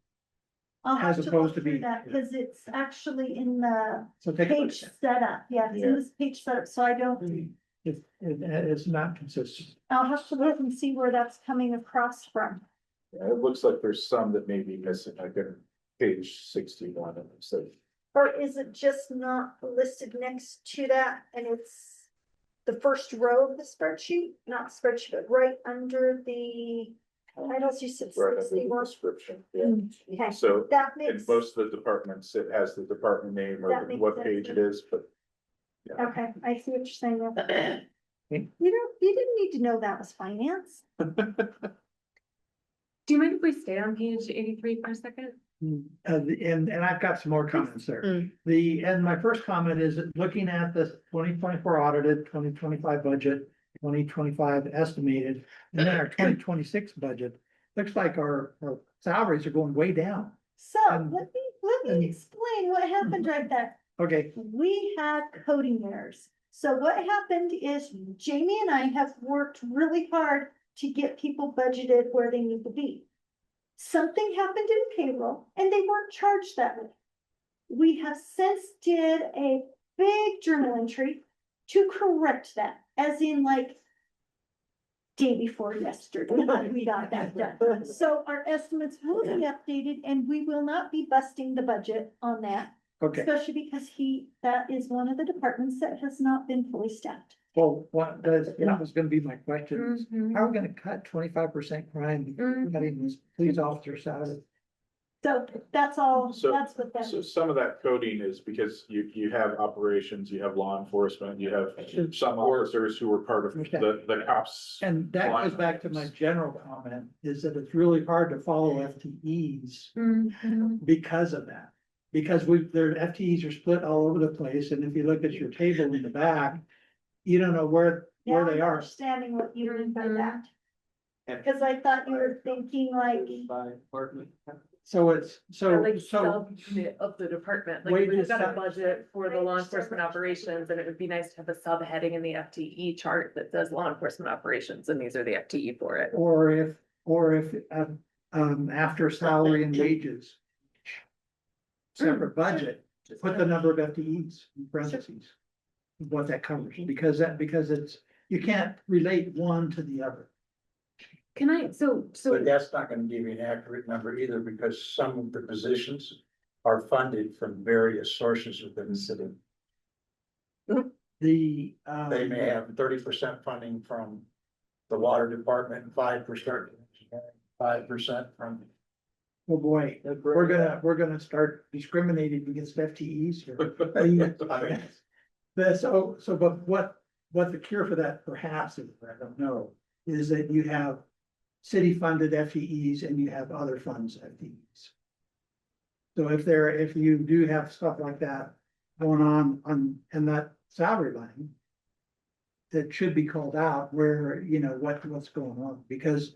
I'll have as to opposed look to through being- that, cause it's actually in the So take a look page at it. setup, yeah, it's in this page setup, so I don't, It's not consistent. I'll have to look and see where that's coming across from. It looks like there's some that may be missing, like in page 61, and so. Or is it just not listed next to that and it's the first row of the spreadsheet, not spreadsheet, but right under the titles you said Right under the 61. description, yeah. Okay, So that in makes, most of the departments, it has the department name That or makes what sense. page it is, but. Yeah. okay, I see what you're saying now. You didn't need to know that was finance. Do you mind if we stay on page 83 for a second? And I've got some more comments there. And my first comment is that looking at the 2024 audited, 2025 budget, 2025 estimated, and then our 2026 budget. Looks like our salaries are going way down. So And- let me explain what happened right there. Okay, We had coding errors. So what happened is Jamie and I have worked really hard to get people budgeted where they need to be. Something happened in payroll and they weren't charged that way. We have since did a big journal entry to correct that, as in like day before yesterday, we got that done. So our estimates will be updated and we will not be busting the budget on that. okay. Especially because that is one of the departments that has not been fully staffed. Well, that was gonna be my question. is Mhm. How are we gonna cut 25% crime, cutting this police officer salary? So that's all, So- that's what that So is. some of that coding is because you have operations, you have law enforcement, you have some officers who were part of the cops. And that goes back to my general comment, is that it's really hard to follow FTEs because of that. Because their FTEs are split all over the place, and if you look at your table in the back, you don't know where Now they I'm are. understanding what you mean by Mhm. that. And- Cause I thought you were thinking like, By department. So it's, Or like so, sub-unit of the department, Way like to we've got a sub- budget for the law Right, enforcement sub- operations, and it would be nice to have a subheading in the FTE chart that says law enforcement operations, and these are the FTE for it. or if, after salary and wages. Separate budget, put the number of FTEs in parentheses. What that covers, because it's, you can't relate one to the other. Can I, But that's not gonna give you an accurate number either, because some of the positions are funded from various sources within the city. The, They may have 30% funding from the water department, 5%, 5% from. oh boy, we're gonna start discriminating against FTEs here. But what the cure for that perhaps is, I don't know, is that you have city funded FTEs and you have other funds FTEs. So if you do have stuff like that going on in that salary line, that should be called out where, you know, what's going on, because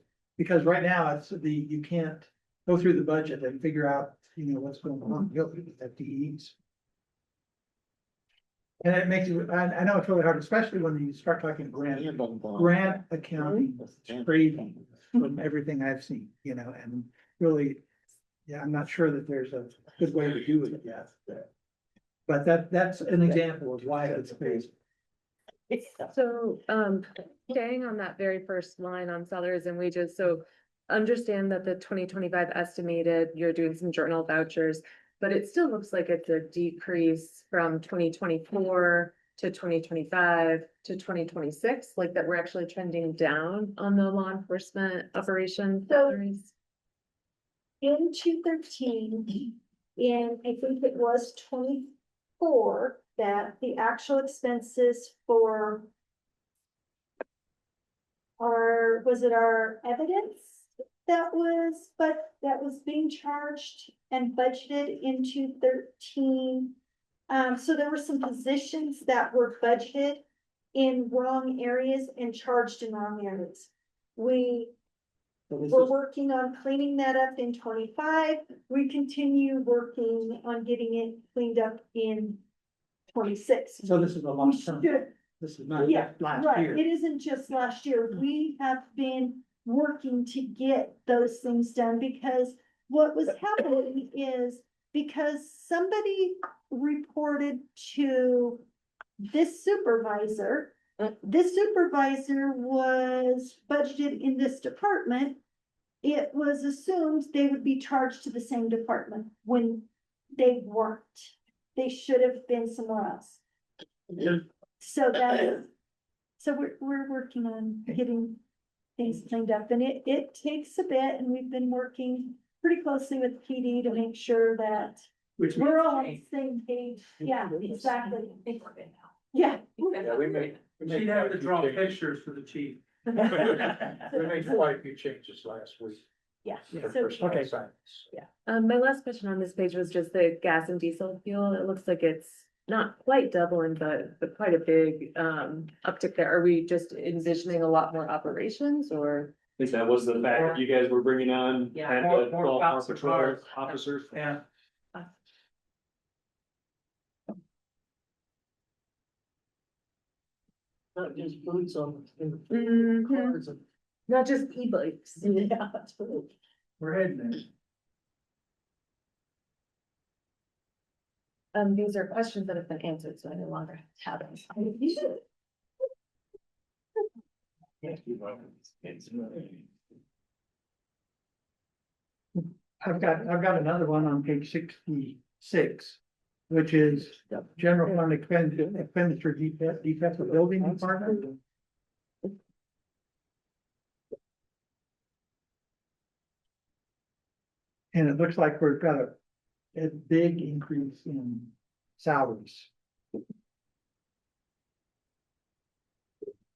right now you can't go through the budget and figure out what's going on, really, with FTEs. And it makes you, I know it's really hard, especially when you start talking grant accounting, it's crazy from everything I've seen, and really, yeah, I'm not sure that there's a good way to do it yet. But that's an example of why it's crazy. So, staying on that very first line on salaries and wages, so understand that the 2025 estimated, you're doing some journal vouchers, but it still looks like it's a decrease from 2024 to 2025 to 2026, like that we're actually trending down on the law enforcement operations salaries. In 213, and I think it was 24, that the actual expenses for our evidence that was being charged and budgeted in 213. So there were some positions that were budgeted in wrong areas and charged in wrong areas. We're working on cleaning that up in 25. We continue working on getting it cleaned up in 26. So this is a long term, Good. this is not Yeah, last right. year. It isn't just last year. We have been working to get those things done because what was happening is because somebody reported to this supervisor was budgeted in this department. It was assumed they would be charged to the same department when they weren't. They should have been somewhere else. So we're working on getting things cleaned up, and it takes a bit, and we've been working pretty closely with PD to make sure that we're all on the same page. Yeah, exactly. Yeah. She'd have to draw pictures for the chief. We made quite a few changes last week. Yeah. Yeah. So Okay. My last question on this page was just the gas and diesel fuel. It looks like it's not quite doubling, but quite a big uptick there. Are we just envisioning a lot more operations or? I think that was the fact that you guys were bringing on. Yeah. had More the 12 cops patrol and cars. officers. Yeah. Not just boots on. Mhm. Cars and- Not just e-bikes. Yeah, that's true. We're heading there. These are questions that have been answered, so I no longer have them. I've got another one on page 66, which is general fund expenditure defect of building department. And it looks like we've got a big increase in salaries.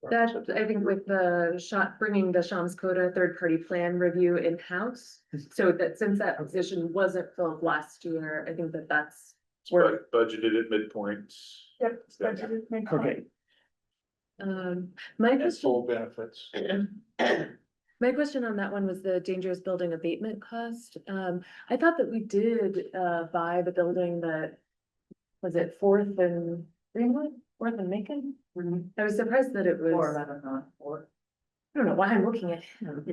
That, I think with the bringing the Shams Coda third-party plan review in-house. So that since that position wasn't filled last year, I think that's where, Budgeted at midpoints. Yep. budgeted midpoint. Okay, my That's full question, benefits. my question on that one was the dangerous building abatement cost. I thought that we did, buy the building that, was it Fourth and Greenwood, Fourth and Macon? I was surprised that it was. I don't know why I'm looking at him.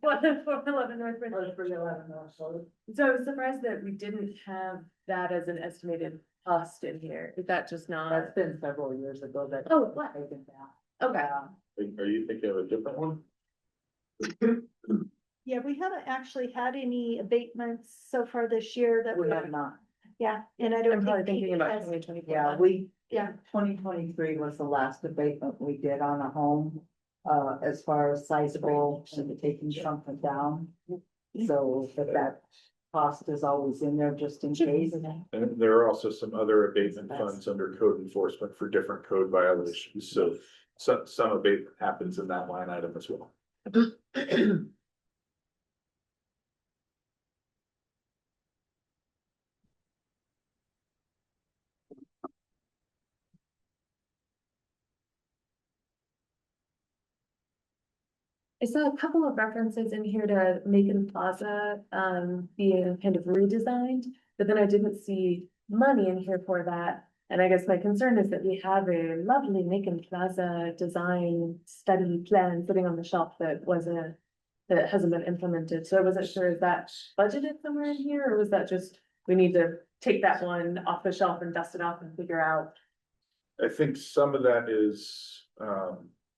411 North Bridge. So I was surprised that we didn't have that as an estimated cost in here. Is that just not? That's been several years ago that. Oh, what? Okay. Are you thinking of a different one? Yeah, we haven't actually had any abatements so far this year that We have not. Yeah, and I don't. I'm probably think thinking PD about has- 2024. Yeah. 2023 was the last abatement we did on a home, as far as sizable, and taking something down. So, but that cost is always in there just in case. And there are also some other abatement funds under code enforcement for different code violations, so some abatement happens in that line item as well. I saw a couple of references in here to Macon Plaza, being kind of redesigned, but then I didn't see money in here for that. And I guess my concern is that we have a lovely Macon Plaza design study plan sitting on the shelf that hasn't been implemented. So I wasn't sure, is that budgeted somewhere in here, or was that just, we need to take that one off the shelf and dust it off and figure out? I think some of that is,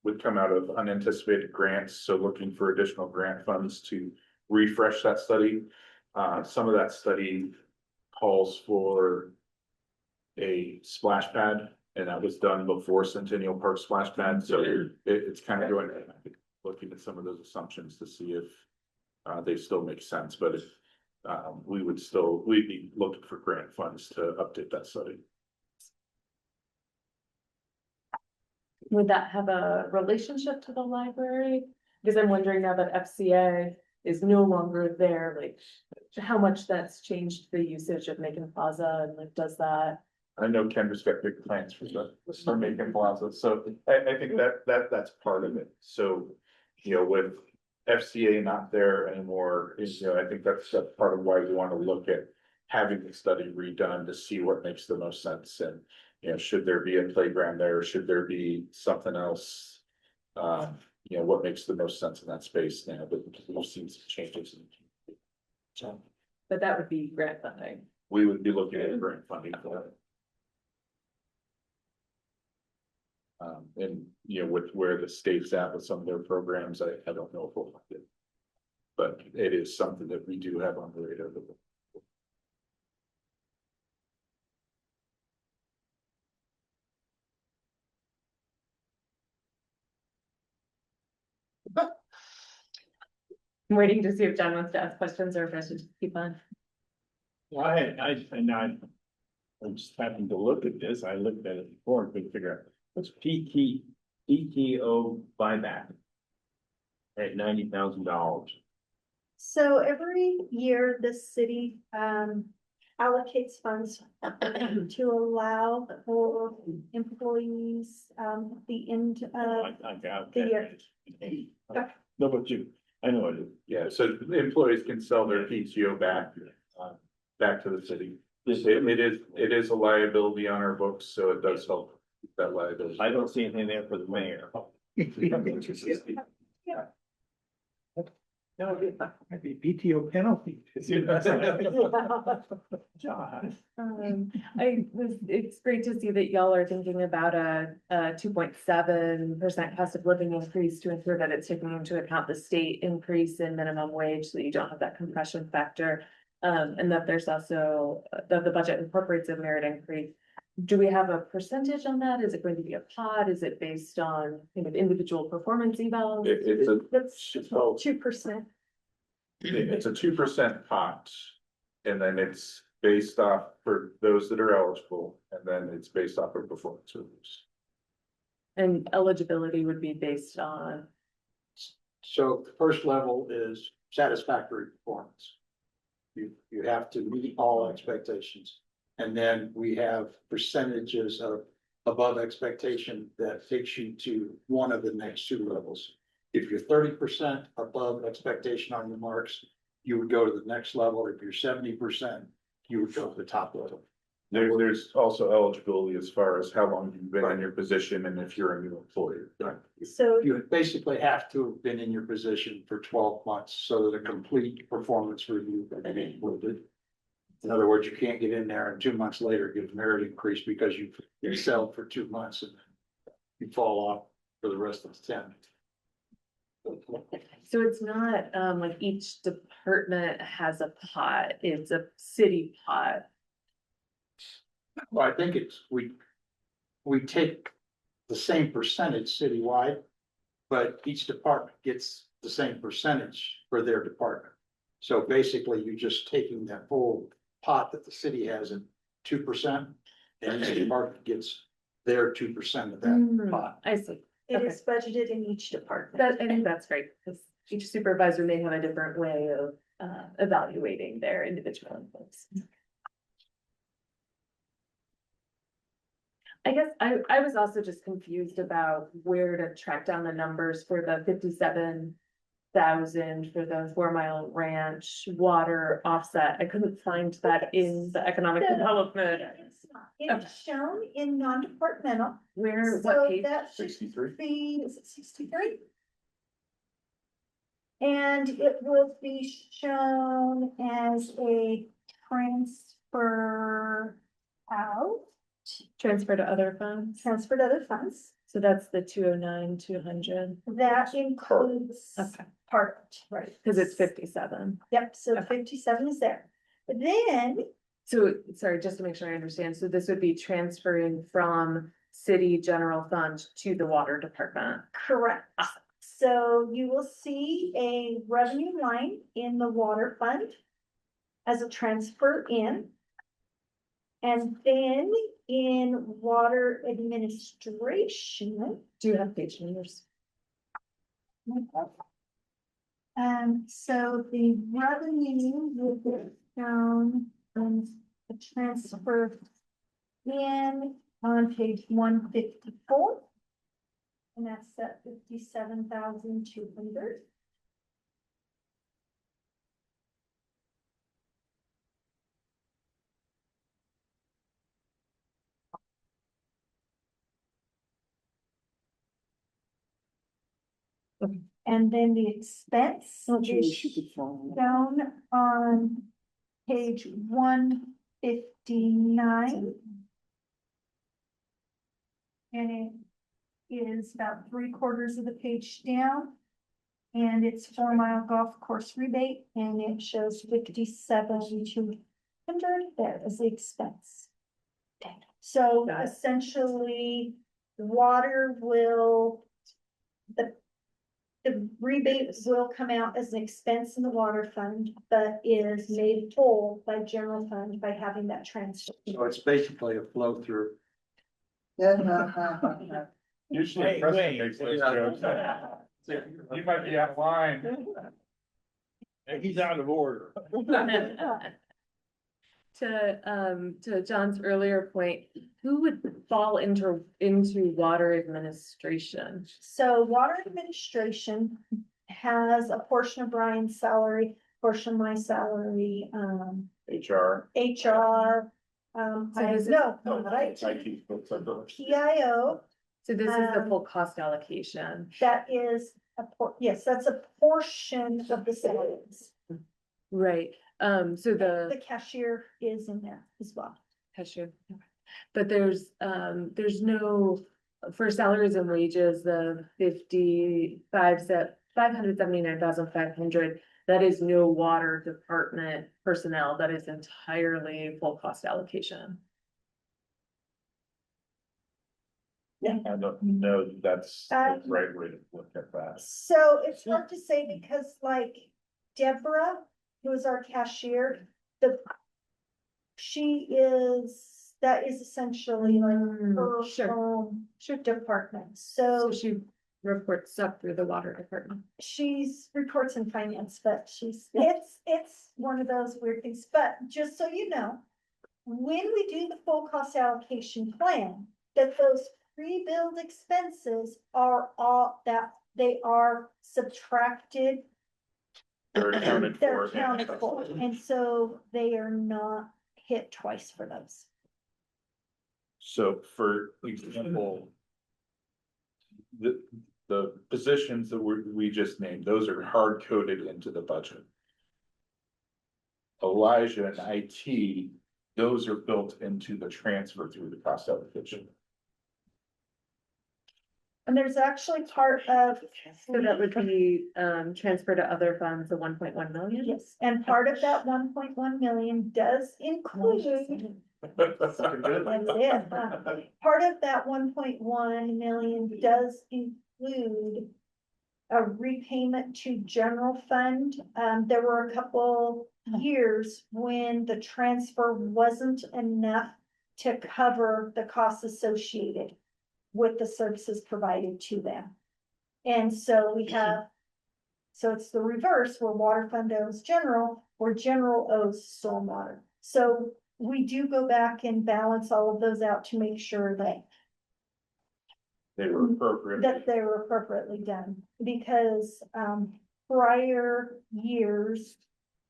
would come out of unanticipated grants, so looking for additional grant funds to refresh that study. Some of that study calls for a splash pad, and that was done before Centennial Park splash pad, so it's kind of going, looking at some of those assumptions to see if they still make sense, but if we'd be looking for grant funds to update that study. Would that have a relationship to the library? Because I'm wondering now that FCA is no longer there, like, how much that's changed the usage of Macon Plaza, and like, does that? I know Kendra's got big plans for Macon Plaza, so I think that's part of it. So, with FCA not there anymore, I think that's part of why we want to look at having the study redone to see what makes the most sense. And, should there be a playground there? Should there be something else? What makes the most sense in that space now, but we've seen some changes. But that would be grant funding. We would be looking at grant funding for it. And, with where the state's at with some of their programs, I don't know if we'll find it. But it is something that we do have on the radar. I'm waiting to see if John wants to ask questions or if I should just keep on. Well, I'm just having to look at this. I looked at it before and couldn't figure out what's PTO buyback at $90,000. So every year, the city allocates funds to allow for employees, the end of I got the year. that. No, but I know it is. Yeah, so the employees can sell their PTO back to the city. It is a liability on our books, so it does help that liability. I don't see anything there for the mayor. No, it might be PTO penalty. John. It's great to see that y'all are thinking about a 2.7% cost of living increase to ensure that it's taking into account the state increase in minimum wage, so you don't have that compression factor. And that there's also, that the budget incorporates a merit increase. Do we have a percentage on that? Is it going to be a pot? Is it based on kind of individual performance evals? That's It's 2%. It's a 2% pot. And then it's based off for those that are eligible, and then it's based off of performance reviews. And eligibility would be based on, So the first level is satisfactory performance. You have to meet all expectations. And then we have percentages of above expectation that takes you to one of the next two levels. If you're 30% above expectation on your marks, you would go to the next level. If you're 70%, you would go to the top level. There's also eligibility as far as how long you've been in your position and if you're a new employee. So You basically have to have been in your position for 12 months so that a complete performance review can be included. In other words, you can't get in there and 2 months later get a merit increase because you excelled for 2 months and you fall off for the rest of the 10. so it's not like each department has a pot, it's a city pot. Well, I think we take the same percentage citywide, but each department gets the same percentage for their department. So basically, you're just taking that whole pot that the city has in 2%, and each department gets their 2% of that pot. I see. it is budgeted in each department. That, I think that's great, because each supervisor may have a different way of evaluating their individual inputs. I guess I was also just confused about where to track down the numbers for the 57 thousand for the 4 Mile Ranch water offset. I couldn't find that in the economic development. It's shown in non-departmental. Where, So what page? that should 63. be, is it 63? And it will be shown as a transfer out, Transfer to other funds. transfer to other funds. So that's the 209, 200, That includes okay, part, right? because it's 57. Yep, so Okay. 57 is there. But then, So, sorry, just to make sure I understand, so this would be transferring from city general fund to the water department. correct. So you will see a revenue line in the water fund as a transfer in. And then in water administration. Do you have page numbers? So the revenue will be shown a transfer in on page 154. And that's at 57,200. And then the expense is shown on page 159. And it is about 3/4 of the page down. And it's 4 Mile Golf Course rebate, and it shows 57,200 there as the expense. So Got it. essentially, water will, the rebate will come out as an expense in the water fund, but is made whole by general fund by having that transfer. So it's basically a flow through. Usually Preston makes those jokes. You might be out of line. He's out of order. To John's earlier point, who would fall into water administration? So water administration has a portion of Brian's salary, portion of my salary, HR. HR. So I this is- know, right, IT folks are the- PIO, So this is the Um, full cost allocation, that is yes, that's a portion of the salaries. right? So The the cashier is in there as well. cashier, but there's no, for salaries and wages, the 579,500, that is no water department personnel, that is entirely full cost allocation. I don't know that that's the Um, right way to look at that. So it's hard to say because like Deborah, who is our cashier, that is essentially like her Sure. own Sure. department. So So she reports up through the water department. she's reports in finance, but it's one of those weird things. But just so you know, when we do the full cost allocation plan, that those pre-billed expenses are all that they are subtracted. They're accounted for. They're accounted for, and so they are not hit twice for those. So for example. The positions that we just named, those are hard coded into the budget. Elijah and IT, those are built into the transfer through the cost allocation. And there's actually part of. So that would be transfer to other funds, the 1.1 million? Yes, and part of that 1.1 million does include. That's it, huh? Part of that 1.1 million does include a repayment to general fund. There were a couple years when the transfer wasn't enough to cover the costs associated with the services provided to them. And so so it's the reverse, where water fund owes general, where general owes stormwater. So we do go back and balance all of those out to make sure that They were appropriate. they were appropriately done, because, prior years,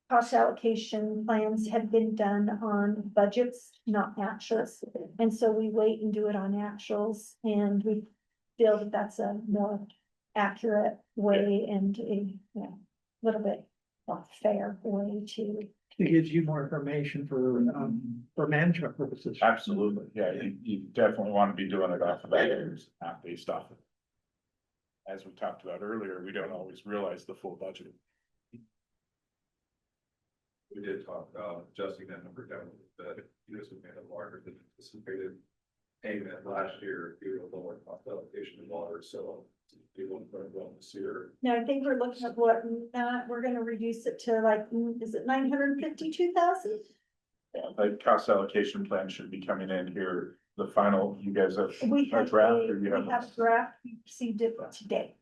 cost allocation plans have been done on budgets, not actuals. And so we wait and do it on actuals, and we feel that that's a more accurate way and a, little bit more fair way to. It gives you more information for management purposes. Absolutely, yeah, you definitely want to be doing it off of that, not based off of. As we talked about earlier, we don't always realize the full budget. We did talk about adjusting that number down, but because we made a larger than anticipated payment last year due to lower cost allocation of water, so people are going to see her. Now, I think we're looking at what, we're gonna reduce it to like, is it 952,000? The cost allocation plan should be coming in here, the final, you guys have We a have draft, a, or you we have? have a draft, we received it today.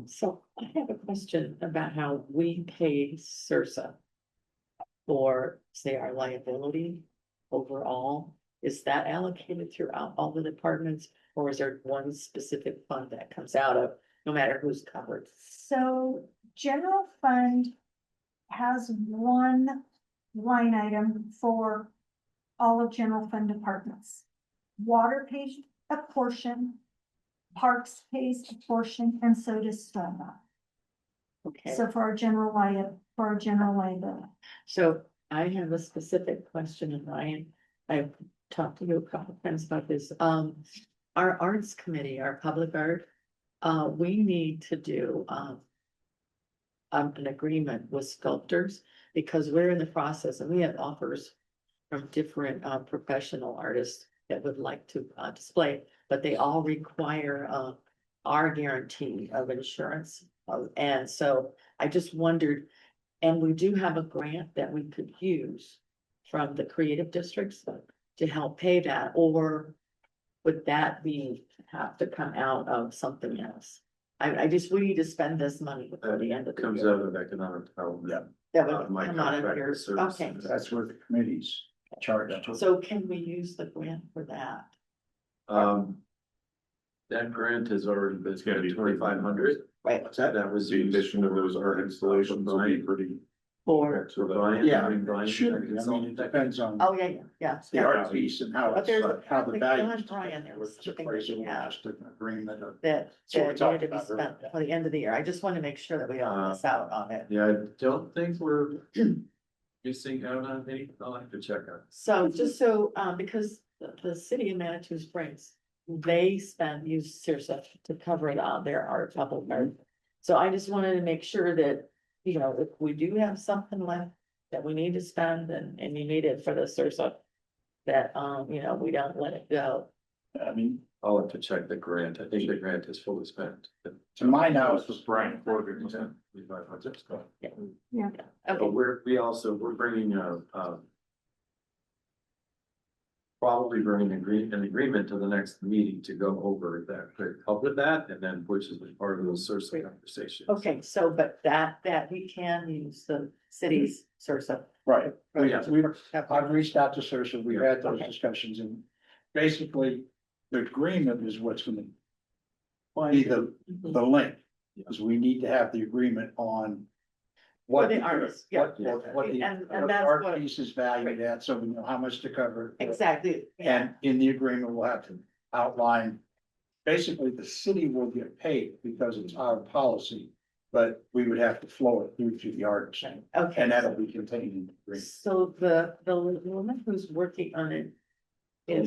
So I have a question about how we pay Sursa for, say, our liability overall. Is that allocated throughout all the departments, or is there one specific fund that comes out of, no matter who's covered? So general fund has one line item for all of general fund departments. Water pays a portion, parks pays a portion, and so does stormwater. Okay, So for our general liability. so I have a specific question, and Ryan, I've talked to you a couple of times about this. Our arts committee, our public art, we need to do, an agreement with sculptors, because we're in the process and we have offers from different, professional artists that would like to, display, but they all require, our guarantee of insurance. And so I just wondered, and we do have a grant that we could use from the creative districts to help pay that, or would that have to come out of something else? I just, we need to spend this money before the end of the Comes year. out of economic development. That out would of my come out of contracted yours, services. okay. That's where the committee's charged to. So can we use the grant for that? That grant has already been, It's gonna be 2,500. Right, That was The addition of those art installations will be pretty. for, So Brian, Yeah, Brian, it should be. I mean, it depends on oh, yeah. the art piece and how But it's, there's how the like value. John Bryan, there was something that we have Just an agreement of. that So we needed talked to be about spent earlier. for the end of the year. I just want to make sure that we don't miss out on it. Yeah, I don't think we're missing out on anything. I'll have to check on. So just so, because the city of Manitou Springs, they use Sursa to cover it on their art public art. So I just wanted to make sure that, you know, if we do have something left that we need to spend and you need it for the Sursa, that, you know, we don't let it go. I mean, I'll have to check the grant. I think the grant is fully spent. to my knowledge, Brian Corbett. Okay, But we're bringing probably bringing an agreement to the next meeting to go over that, could help with that, and then which is part of the source of conversation. okay, so, but that we can use the city's Sursa. right, Yeah. I've reached out to Saoirse, we had those Okay. discussions, and basically, the agreement is what's gonna be the link. Because we need to have the agreement on. For What the artists, yeah. What the And what the that's art what- piece is valued at, so we know how much to cover. Exactly, yeah, And in the agreement, we'll have to outline, basically, the city will get paid because it's our policy. But we would have to flow it through to the artist, okay. and that'll be contained in the agreement. So the woman who's working on it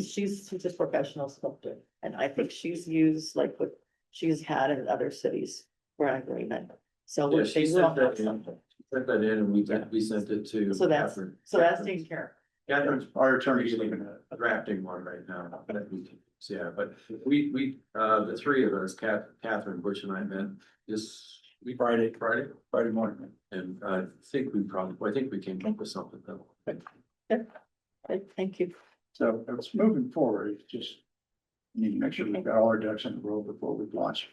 she's a professional sculptor, and I think she's used like what she's had in other cities for an agreement. So Yeah, they she will sent that have in. something. Sent that in and we sent it to. So that's taken care Catherine's Our attorney's Really looking at it. drafting one right now. That we can- Yeah, but we, the three of us, Catherine Bush and I met this week, Friday, Friday morning. and I think we came up with something though. of. Okay, thank you. So it's moving forward, it's just. We need to make sure we've got all our ducks in a row before we launch.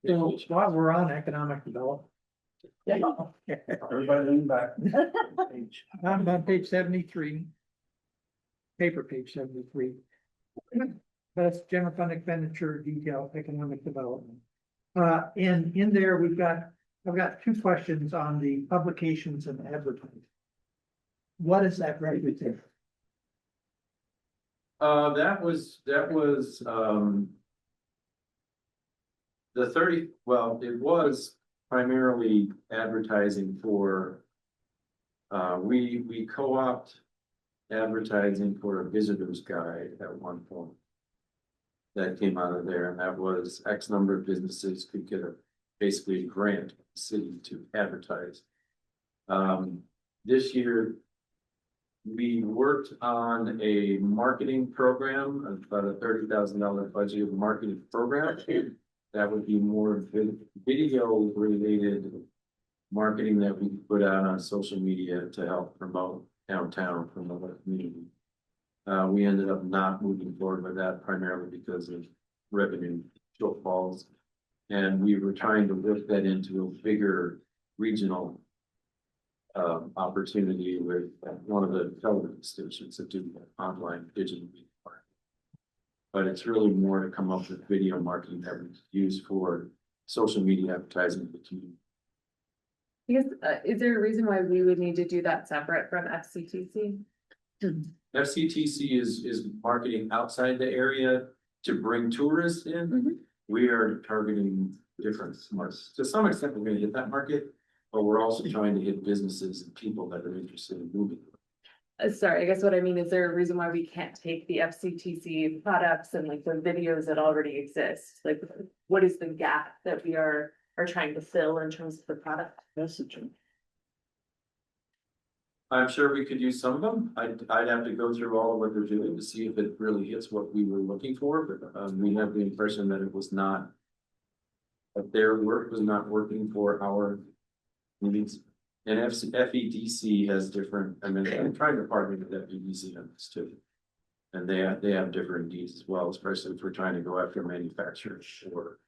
So while we're on economic development. Everybody lean back. I'm on page 73. Paper page 73. That's general fund expenditure detail, economic development. in there, I've got two questions on the publications and advertising. What is that represent? That was, the 30, well, it was primarily advertising for, we co-opt advertising for a visitor's guide at one point. That came out of there, and that was X number of businesses could get basically a grant from the city to advertise. This year, we worked on a marketing program, about a $30,000 budget marketing program. That would be more video related marketing that we put out on social media to help promote downtown from the community. We ended up not moving forward with that primarily because of revenue shortfalls. And we were trying to lift that into a bigger regional opportunity with one of the television stations that do online digital media. But it's really more to come up with video marketing that we use for social media advertising for the community. Because, is there a reason why we would need to do that separate from FCTC? FCTC is marketing outside the area to bring tourists in. We are targeting different markets. To some extent, we're gonna hit that market, but we're also trying to hit businesses and people that are interested in moving. Sorry, I guess what I mean, is there a reason why we can't take the FCTC products and like the videos that already exist? Like, what is the gap that we are trying to fill in terms of the product messaging? I'm sure we could use some of them. I'd have to go through all of what they're doing to see if it really hits what we were looking for, but we have the impression that it was not. That their work was not working for our needs. And FEDC has different, I mean, I'm trying to partner with FEDC on this too. And they have different needs as well, especially if we're trying to go after manufacturers or,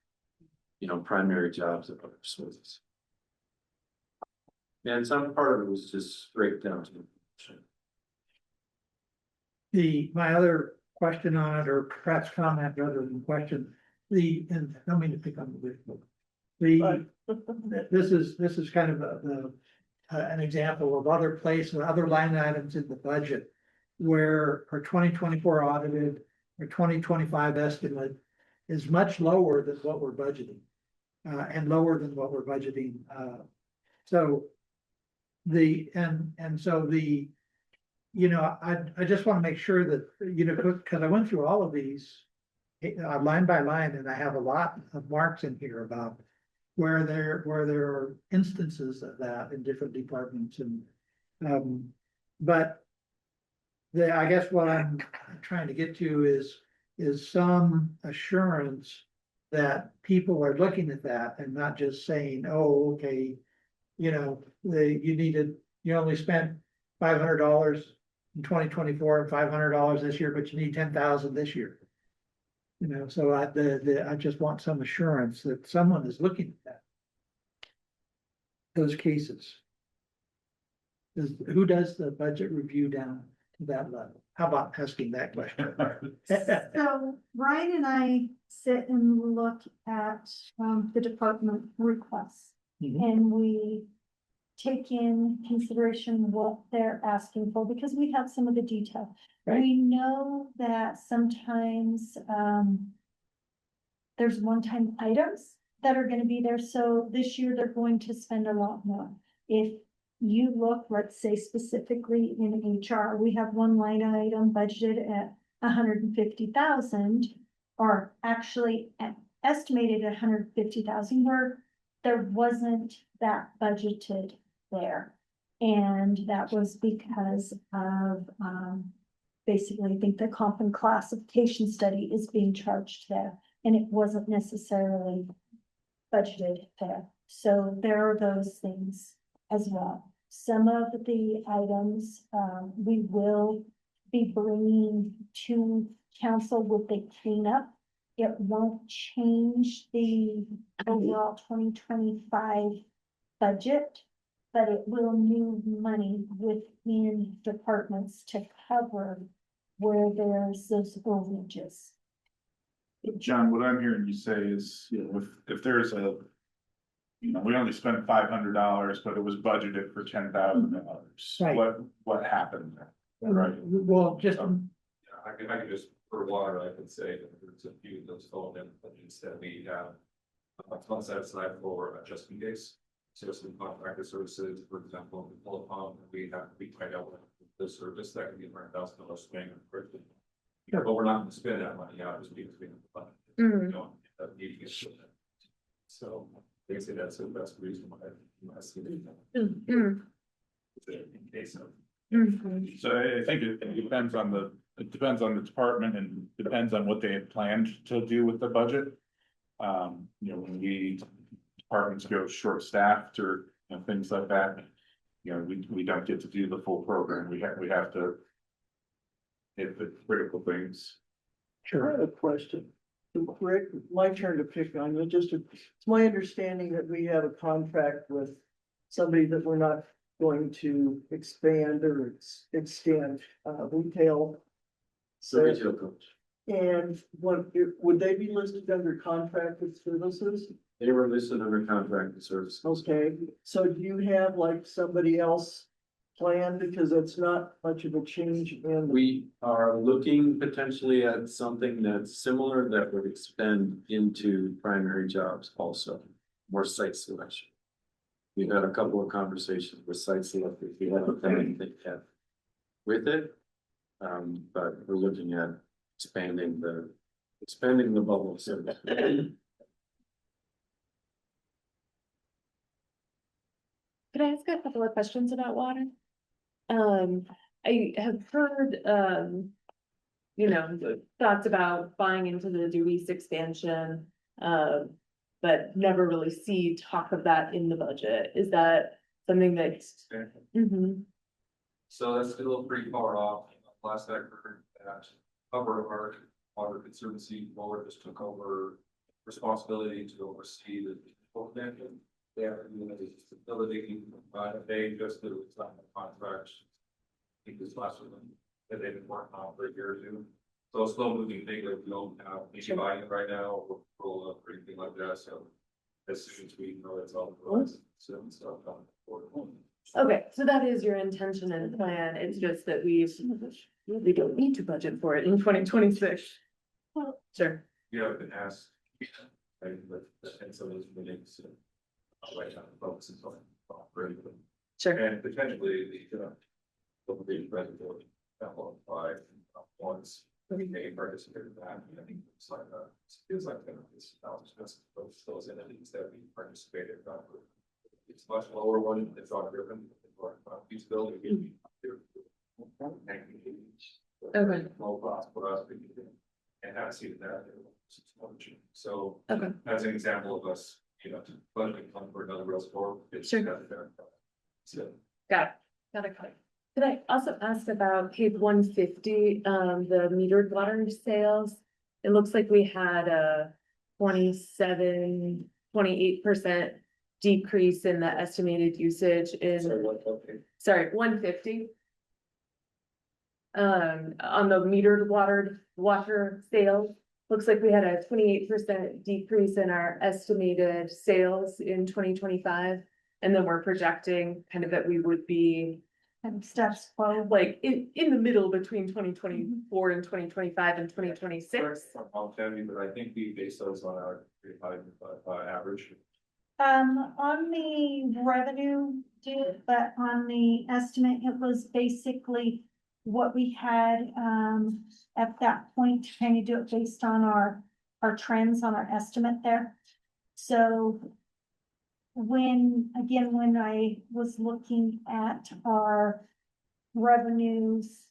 primary jobs of other sources. And some part of it was just straight down to. My other question on it, or perhaps comment rather than question, and I don't mean to pick on the this is kind of an example of other places, other line items in the budget where our 2024 audited or 2025 estimate is much lower than what we're budgeting, and lower than what we're budgeting. So I just want to make sure that, because I went through all of these line by line, and I have a lot of marks in here about where there are instances of that in different departments, and but I guess what I'm trying to get to is some assurance that people are looking at that and not just saying, oh, okay, you only spent $500 in 2024 and $500 this year, but you need 10,000 this year. So I just want some assurance that someone is looking at that. Those cases. Who does the budget review down to that level? How about asking that question? So Ryan and I sit and look at the department requests. And we take in consideration what they're asking for, because we have some of the detail. Right. We know that sometimes there's one-time items that are gonna be there, so this year they're going to spend a lot more. If you look, let's say specifically in HR, we have one line item budgeted at 150,000, or actually estimated at 150,000, where there wasn't that budgeted there. And that was because of, basically, I think the comp and classification study is being charged there, and it wasn't necessarily budgeted there. So there are those things as well. Some of the items, we will be bringing to council with the cleanup. It won't change the overall 2025 budget, but it will move money within departments to cover where there's those overages. John, what I'm hearing you say is, if there's a. We only spent $500, but it was budgeted for $10,000. Right. What happened there? Right. Well, just, I could just, for water, I could say that there's a few of those fall in budgets that we have. Funds set aside for just in case. So some contractor services, for example, the pull upon, we have to be tied out with the service that can be $100,000 swing. But we're not gonna spend that money out just because we have the budget. We don't end up needing it. So they say that's the best reason why I see it. In case of. So I think it depends on the department and depends on what they had planned to do with the budget. When departments go short staffed or things like that. We don't get to do the full program. We have to. Hit the critical things. I have a question. Rick, my turn to pick on you, it's my understanding that we have a contract with somebody that we're not going to expand or extend, retail. So retail coach. And would they be listed under contracted services? They were listed under contracted services. Okay, so do you have like somebody else planned, because it's not much of a change in. We are looking potentially at something that's similar that would expand into primary jobs also, more site selection. We've had a couple of conversations with site selectors, we haven't done anything yet with it. But we're looking at expanding the bubble service. Could I ask a couple of questions about water? I have heard, thoughts about buying into the Dewey's expansion. But never really see talk of that in the budget. Is that something that? Mhm. So that's still pretty far off. Last I heard that cover our water conservancy board just took over responsibility to oversee the expansion. They have the facility, they just did a contract. I think this last one that they've been working on for a year or two. So it's slow moving thing that we don't have any buying right now or roll up or anything like that. So as soon as we know it's all so stuff on board. Okay, so that is your intention and plan. It's just that we don't need to budget for it in 2026. Sure. You have been asked. And some of those meetings. Right now, focuses on operating. Sure. And potentially the reservoir that will apply once we may participate in that. I think it's like feels like it's those entities that we participated in. It's much lower one, it's on driven, feasibility. Okay. Low cost for us, and I see that. So Okay. as an example of us, budgeting for another real store. Sure. So. Got it. Could I also ask about page 150, the metered water sales? It looks like we had a 28% decrease in the estimated usage in. Sorry, 150. On the metered water sales, looks like we had a 28% decrease in our estimated sales in 2025. And then we're projecting kind of that we would be And steps forward. like in the middle between 2024 and 2025 and 2026. I'll tell you, but I think we base those on our average. On the revenue, but on the estimate, it was basically what we had, at that point, to kind of do it based on our trends on our estimate there. So when I was looking at our revenues,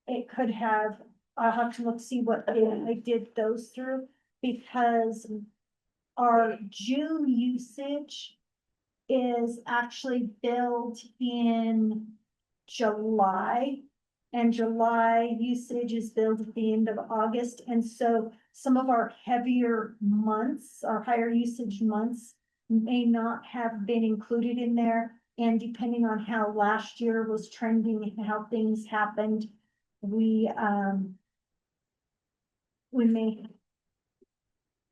it could have, I'll have to see what I did those through, because our June usage is actually billed in July. And July usage is billed at the end of August. And so some of our heavier months, our higher usage months, may not have been included in there. And depending on how last year was trending and how things happened, we may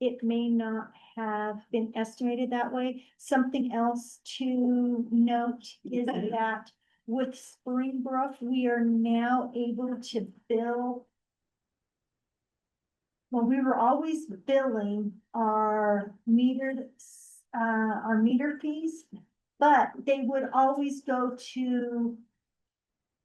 it may not have been estimated that way. Something else to note is that with Springbrook, we are now able to bill. Well, we were always billing our meter fees, but they would always go to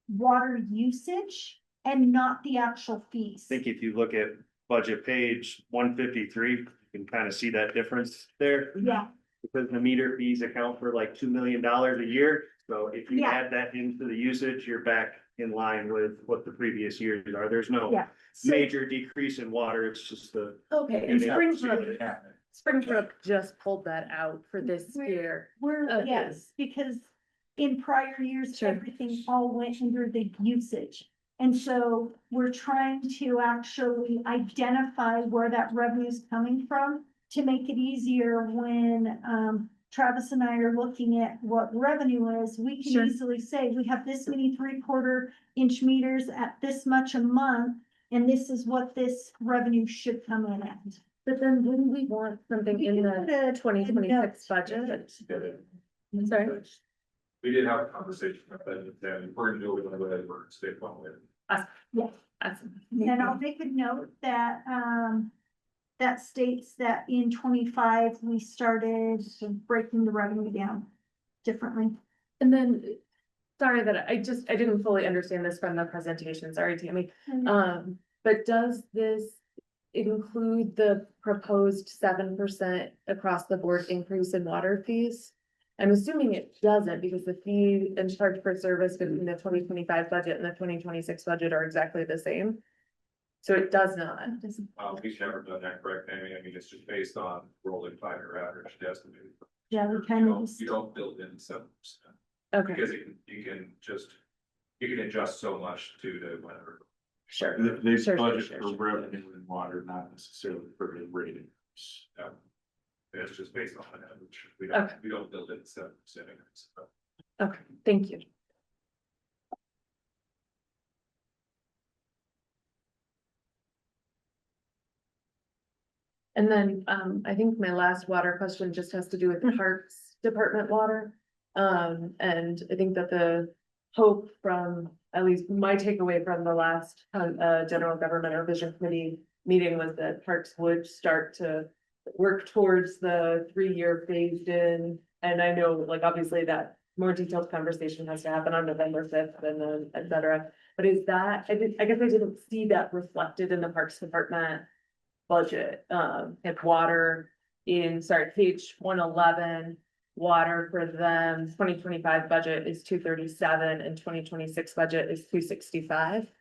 water usage and not the actual fees. I think if you look at budget page 153, you can kind of see that difference there. Yeah, Because the meter fees account for like $2 million a year. So if you Yeah. add that into the usage, you're back in line with what the previous years are. There's no yeah. So major decrease in water. It's just the. Okay, and Yeah. Springbrook just pulled that out for this year. we're, Okay. yes, because in prior years, Sure. everything all went under the usage. And so we're trying to actually identify where that revenue is coming from to make it easier when, Travis and I are looking at what revenue is, we can Sure. easily say, we have this many 3/4 inch meters at this much a month. And this is what this revenue should come in at. But then wouldn't we want something in the 2026 budget? Sorry. We did have a conversation about that, and we're gonna do it in a way where it's safe on it. And I'll make a note that, that states that in 25, we started breaking the revenue down differently. And then, sorry that I didn't fully understand this from the presentation, sorry, Tammy. But does this include the proposed 7% across the board increase in water fees? I'm assuming it doesn't, because the fee and charge for service between the 2025 budget and the 2026 budget are exactly the same. So it does not. We've never done that, correct, Amy? I mean, it's just based on rolling 5-year average estimated. Yeah, we kind of, You don't build in 7%, Okay, because you can adjust so much to whatever. sure. They Sure, budget sure, for sure. revenue and water, not necessarily for the rating. Yeah. It's just based on an average. Okay. We don't build in 7%. Okay, thank you. And then, I think my last water question just has to do with the Parks Department water. And I think that the hope from, at least my takeaway from the last, general government or vision committee meeting was that Parks would start to work towards the 3-year phased in. And I know, like, obviously that more detailed conversation has to happen on November 5th and then et cetera. But is that, I guess I didn't see that reflected in the Parks Department budget, and water in, sorry, page 111. Water for them, 2025 budget is 237 and 2026 budget is 265.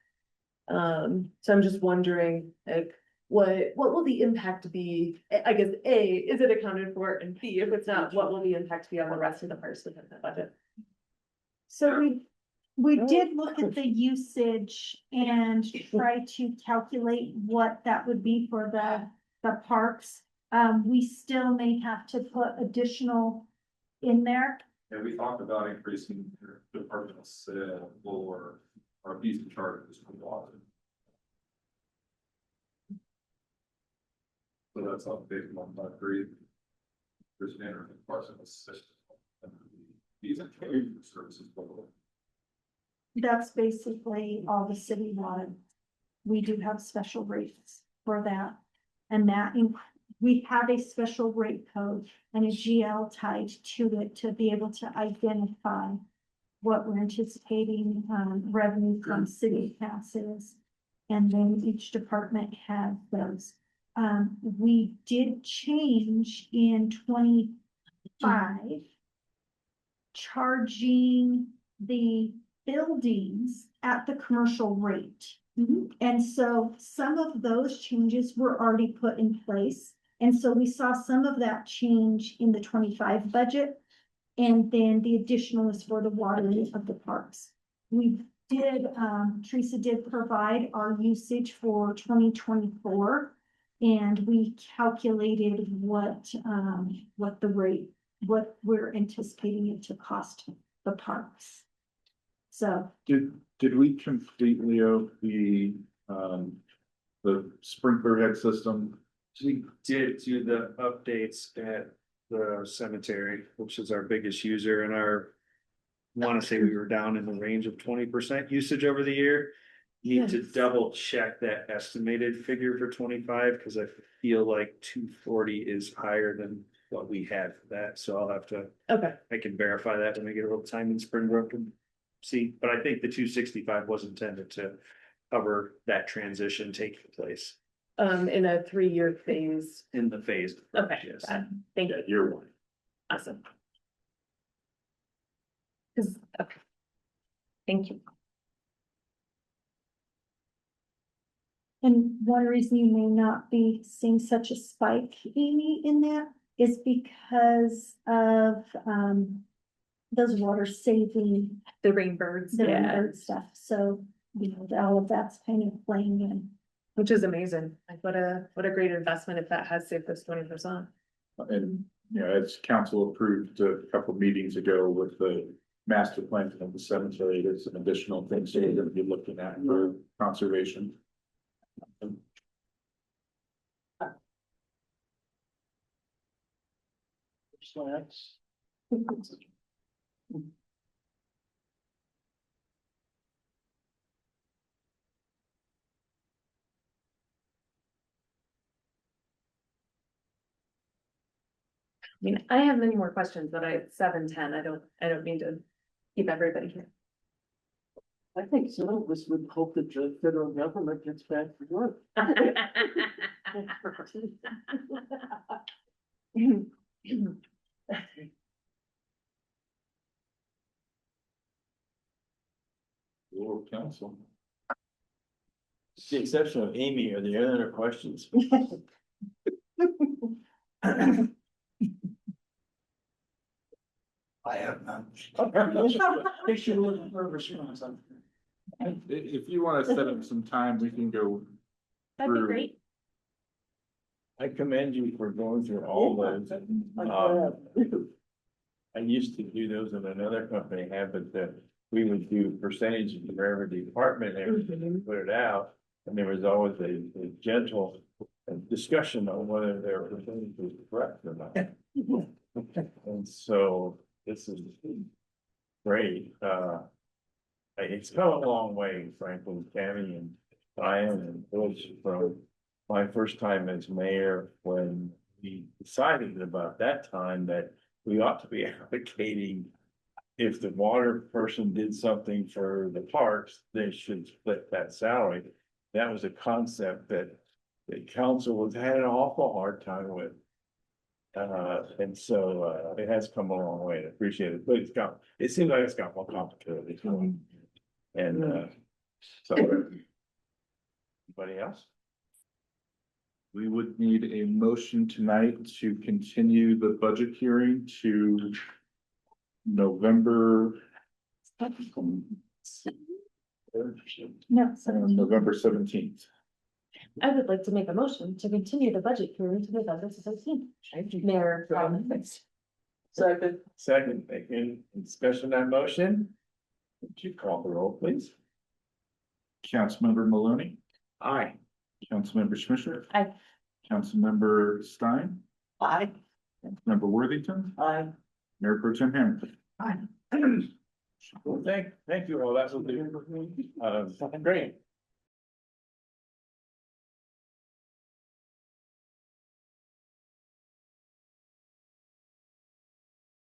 So I'm just wondering, like, what will the impact be? I guess, A, is it accounted for? And B, if it's not, what will the impact be on the rest of the Parks Department budget? so we did look at the usage and try to calculate what that would be for the parks. We still may have to put additional in there. And we talked about increasing your departmental sale for our fees and charges for water. So that's on page 153. There's an interim parcel system. Fees and charges services. That's basically all the city wanted. We do have special rates for that. And we have a special rate code and a GL tied to it to be able to identify what we're anticipating, revenue from city passes. And then each department has those. We did change in 25, charging the buildings at the commercial rate. And so some of those changes were already put in place. And so we saw some of that change in the 25 budget. And then the additional is for the watering of the parks. We did, Teresa did provide our usage for 2024. And we calculated what we're anticipating it to cost the parks. So, Did we complete, Leo, the sprinkler head system We did do the updates at the cemetery, which is our biggest user and our. Want to say we were down in the range of 20% usage over the year. Need to Yes. double check that estimated figure for 25, because I feel like 240 is higher than what we had for that, so I'll have to, Okay, I can verify that when I get a little time in Springbrook and. See, but I think the 265 was intended to cover that transition taking place in a 3-year phase. in the phase. Okay, Yes. got it. Thank Yeah, you. year one. Awesome. Okay. Thank you. And one reason you may not be seeing such a spike, Amy, in that is because of, those water saving, The rainbirds, the yeah, bird stuff, so, all of that's kind of playing in. which is amazing. Like what a great investment if that has saved us 20%. And, as council approved a couple of meetings ago with the master plan of the cemetery, there's some additional things that you're gonna be looking at for conservation. Slacks. I mean, I have many more questions, but it's 7:10. I don't mean to keep everybody here. I think some of us would hope that the federal government gets back to work. Your council. With the exception of Amy, are there other questions? I have none. They should look for a response on. If you wanna set up some time, we can go. That'd be through. great. I commend you for going through all those. I used to do those in another company, habit that we would do percentages for every department, everything, put it out. And there was always a gentle discussion on whether their percentage was correct or not. And so this is great. It's come a long way, frankly, Tammy and Diane and Butch, from my first time as mayor, when we decided about that time that we ought to be advocating. If the water person did something for the parks, they should split that salary. That was a concept that the council was had an awful hard time with. And so it has come a long way, I appreciate it, but it seems like it's got more complicated. And so. Anybody else? We would need a motion tonight to continue the budget hearing to November. No, so November 17th. I would like to make a motion to continue the budget hearing to November 17th. Mayor. Second, making discussion on motion. Would you call the roll, please? Councilmember Maloney, Aye. Councilmember Schmisher. Aye. Councilmember Stein, Aye. Member Worthington, Aye. Mayor Pro Tem Hamilton. Well, thank you all, that was great.